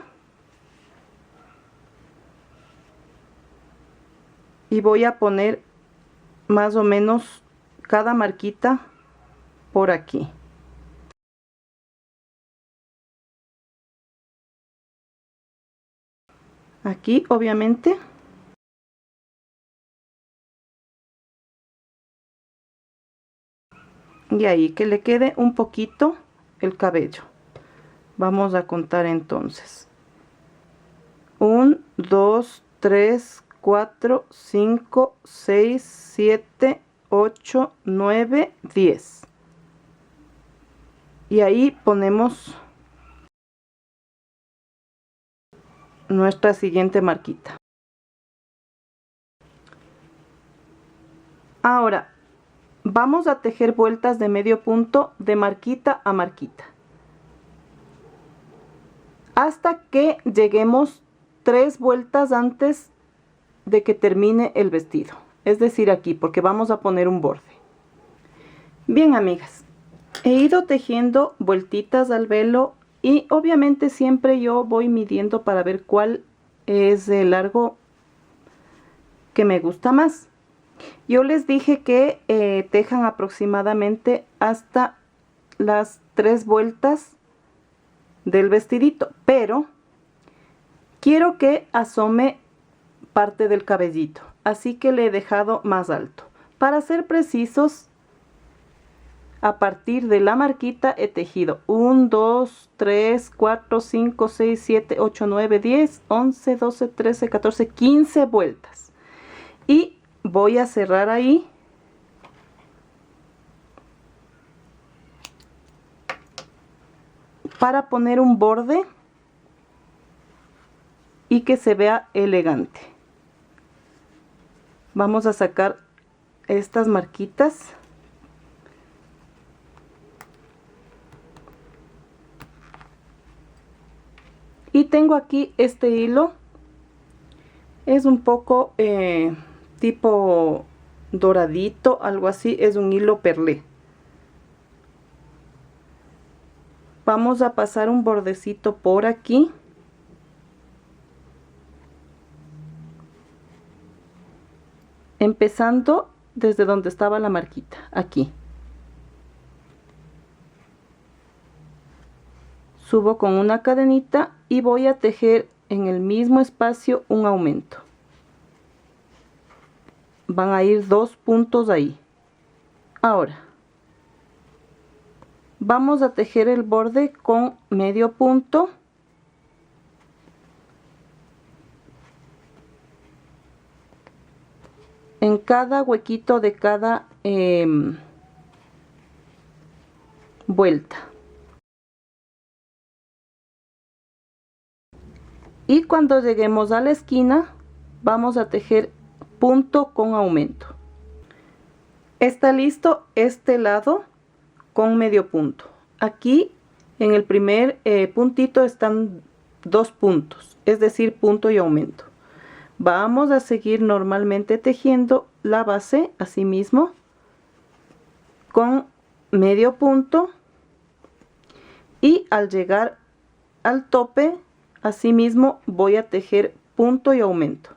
y voy a poner más o menos cada marquita por aquí. Aquí obviamente. Y ahí que le quede un poquito el cabello. Vamos a contar entonces. 1, 2, 3, 4, 5, 6, 7, 8, 9, 10. Y ahí ponemos nuestra siguiente marquita. Ahora vamos a tejer vueltas de medio punto de marquita a marquita hasta que lleguemos 3 vueltas antes de que termine el vestido, es decir aquí, porque vamos a poner un borde. Bien, amigas, he ido tejiendo vueltitas al velo y obviamente siempre yo voy midiendo para ver cuál es el largo que me gusta más. Yo les dije que tejan aproximadamente hasta las 3 vueltas del vestidito, pero quiero que asome parte del cabellito, así que le he dejado más alto. Para ser precisos, a partir de la marquita he tejido 1, 2, 3, 4, 5, 6, 7, 8, 9, 10, 11, 12, 13, 14, 15 vueltas. Y voy a cerrar ahí para poner un borde y que se vea elegante. Vamos a sacar estas marquitas tengo aquí este hilo, es un poco tipo doradito, algo así, es un hilo perlé. Vamos a pasar un bordecito por aquí. Empezando desde donde estaba la marquita, aquí. Subo con una cadenita y voy a tejer en el mismo espacio un aumento. Van a ir 2 puntos ahí. Ahora vamos a tejer el borde con medio punto en cada huequito de cada vuelta. Y cuando lleguemos a la esquina vamos a tejer punto con aumento. Está listo este lado con medio punto. Aquí en el primer puntito están 2 puntos, es decir, punto y aumento. Vamos a seguir normalmente tejiendo la base así mismo con medio punto, y al llegar al tope asimismo voy a tejer punto y aumento.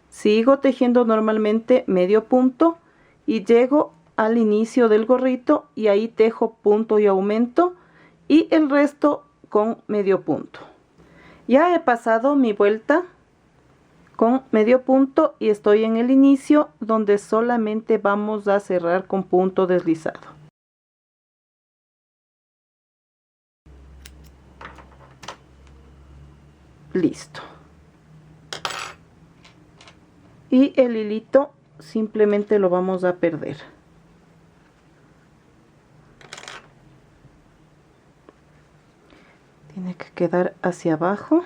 Sigo tejiendo normalmente medio punto y llego al inicio del gorrito y ahí tejo punto y aumento, y el resto con medio punto. Ya he pasado mi vuelta con medio punto y estoy en el inicio donde solamente vamos a cerrar con punto deslizado. Listo. Y el hilito simplemente lo vamos a perder. Tiene que quedar hacia abajo.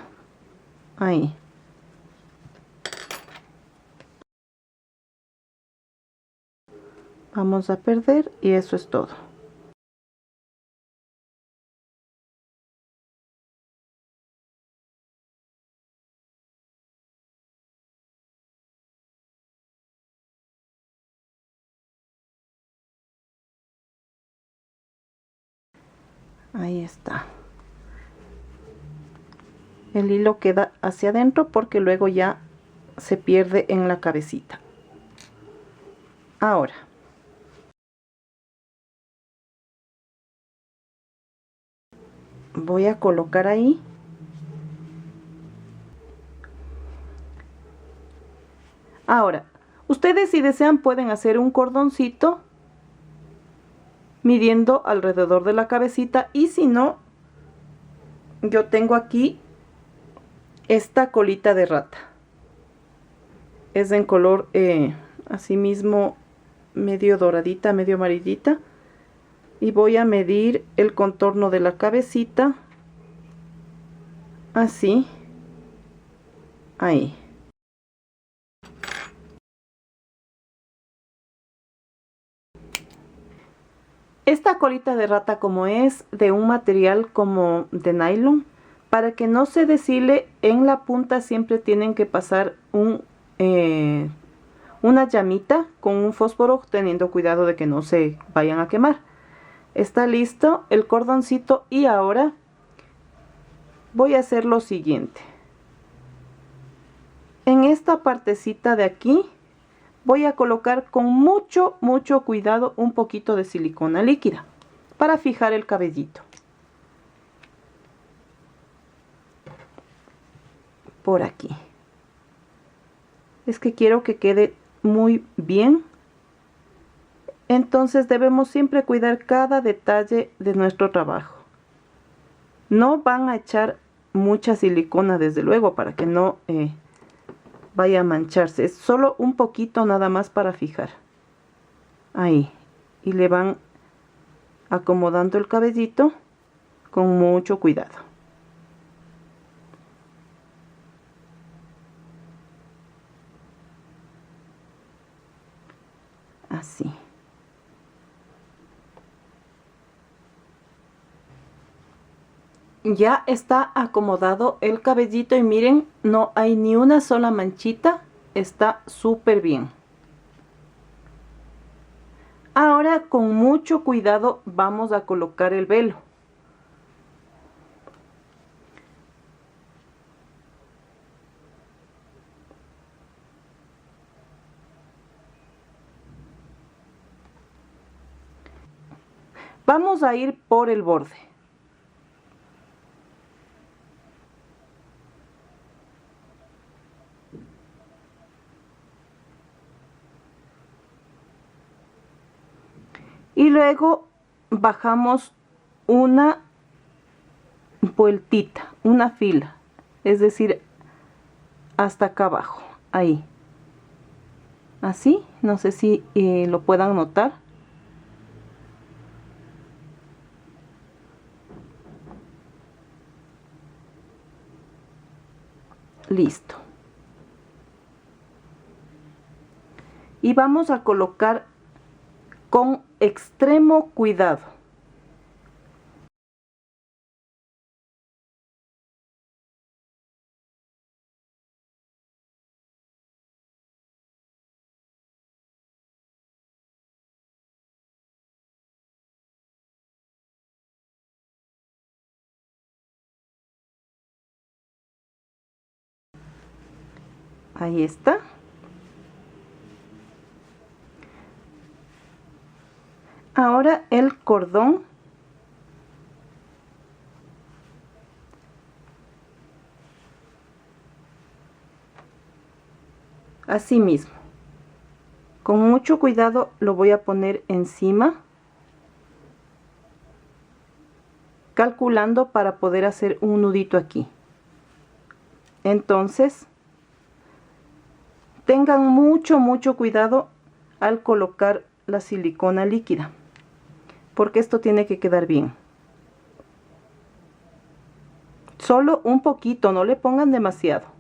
Ahí. Vamos a perder y eso es todo. Ahí está. El hilo queda hacia adentro porque luego ya se pierde en la cabecita. Ahora voy a colocar ahí. Ahora, ustedes si desean pueden hacer un cordoncito midiendo alrededor de la cabecita, y si no, yo tengo aquí esta colita de rata. Es en color así mismo medio doradita, medio amarillita, y voy a medir el contorno de la cabecita así, ahí. Esta colita de rata, como es de un material como de nylon, para que no se deshile en la punta siempre tienen que pasar una llamita con un fósforo, teniendo cuidado de que no se vayan a quemar. Está listo el cordoncito y ahora voy a hacer lo siguiente. En esta partecita de aquí voy a colocar con mucho cuidado un poquito de silicona líquida para fijar el cabellito. Por aquí. Es que quiero que quede muy bien. Entonces debemos siempre cuidar cada detalle de nuestro trabajo. No van a echar mucha silicona, desde luego, para que no vaya a mancharse. Es solo un poquito nada más para fijar. Ahí. Y le van acomodando el cabellito con mucho cuidado. Así. Ya está acomodado el cabellito y miren, no hay ni una sola manchita, está súper bien. Ahora con mucho cuidado vamos a colocar el velo. Vamos a ir por el borde. Y luego bajamos una vueltita, una fila, es decir, hasta acá abajo, ahí. Así, no sé si lo puedan notar. Listo. Y vamos a colocar con extremo cuidado. Ahí está. Ahora el cordón. Así mismo. Con mucho cuidado lo voy a poner encima, calculando para poder hacer un nudito aquí. Entonces, tengan mucho cuidado al colocar la silicona líquida, porque esto tiene que quedar bien. Solo un poquito, no le pongan demasiado.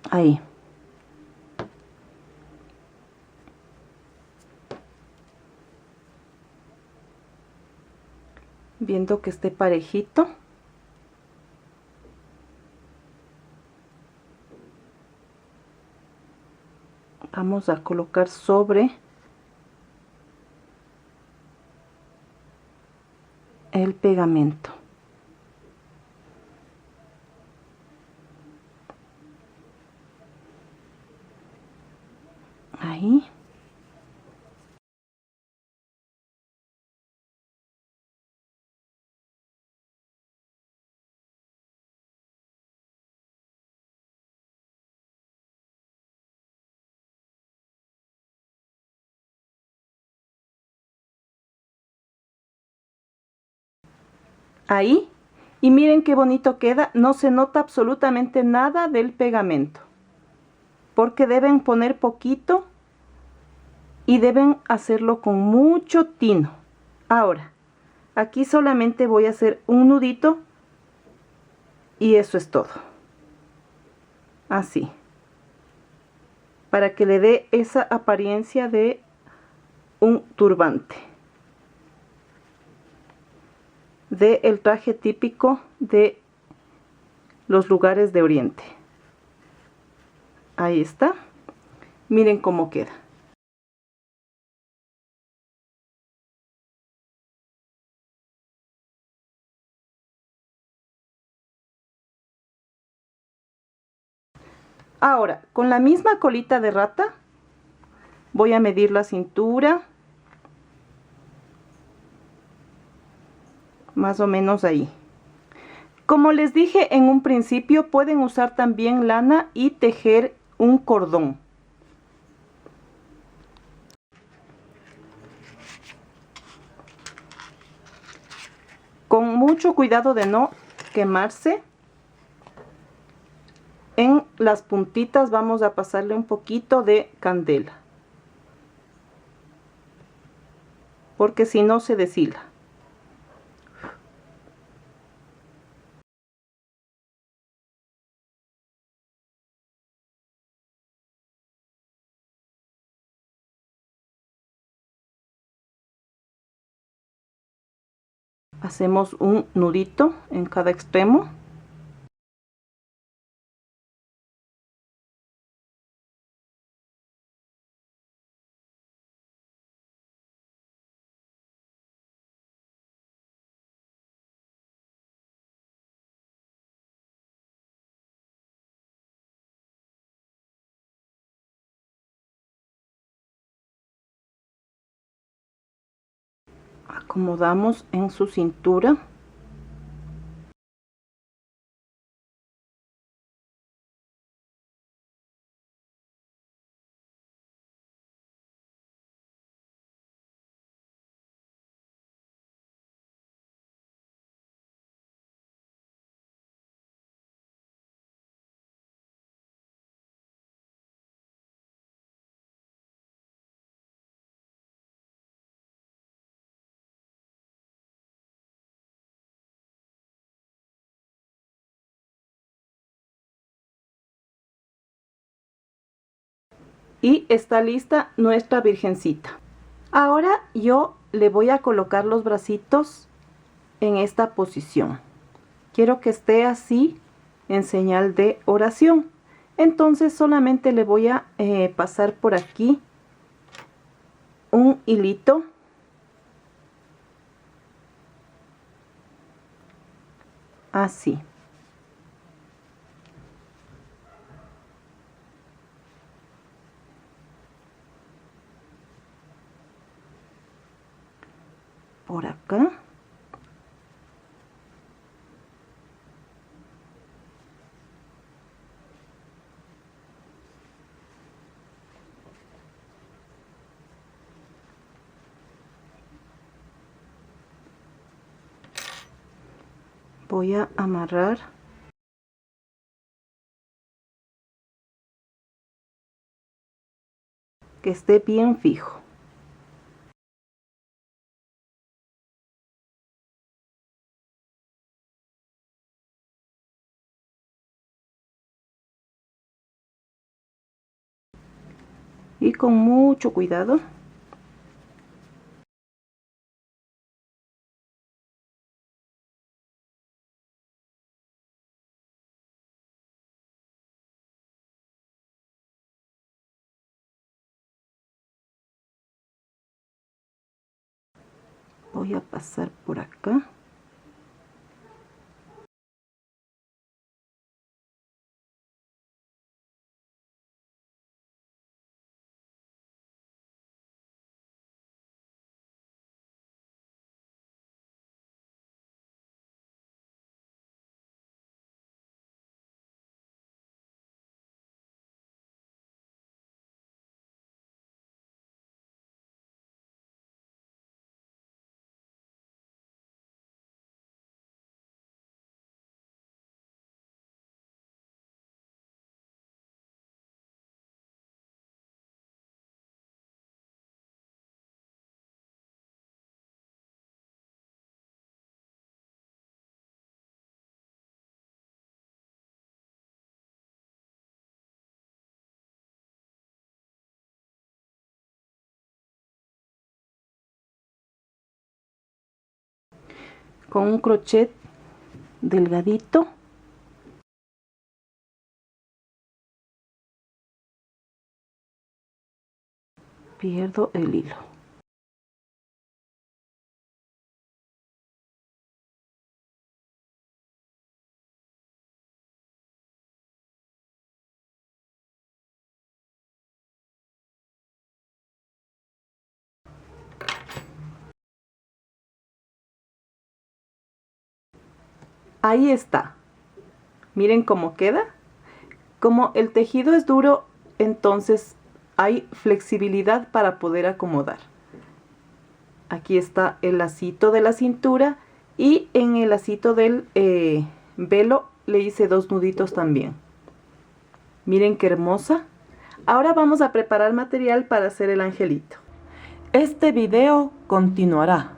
Ahí. Viendo que esté parejito. Vamos a colocar sobre el pegamento. Ahí. Ahí. Y miren qué bonito queda, no se nota absolutamente nada del pegamento, porque deben poner poquito y deben hacerlo con mucho tino. Ahora, aquí solamente voy a hacer un nudito y eso es todo. Así, para que le dé esa apariencia de un turbante, de el traje típico de los lugares de Oriente. Ahí está. Miren cómo queda. Ahora, con la misma colita de rata, voy a medir la cintura. Más o menos ahí. Como les dije en un principio, pueden usar también lana y tejer un cordón. Con mucho cuidado de no quemarse en las puntitas vamos a pasarle un poquito de candela, porque si no se deshila. Hacemos un nudito en cada extremo. Acomodamos en su cintura. Y está lista nuestra virgencita. Ahora yo le voy a colocar los bracitos en esta posición. Quiero que esté así en señal de oración. Entonces solamente le voy a pasar por aquí un hilito. Así. Por acá. Voy a amarrar que esté bien fijo. Y con mucho cuidado voy a pasar por acá. Con un crochet delgadito pierdo el hilo. Ahí está. Miren cómo queda. Como el tejido es duro, entonces hay flexibilidad para poder acomodar. Aquí está el lacito de la cintura y en el lacito del velo le hice 2 nuditos también. Miren qué hermosa. Ahora vamos a preparar material para hacer el angelito. Este video continuará.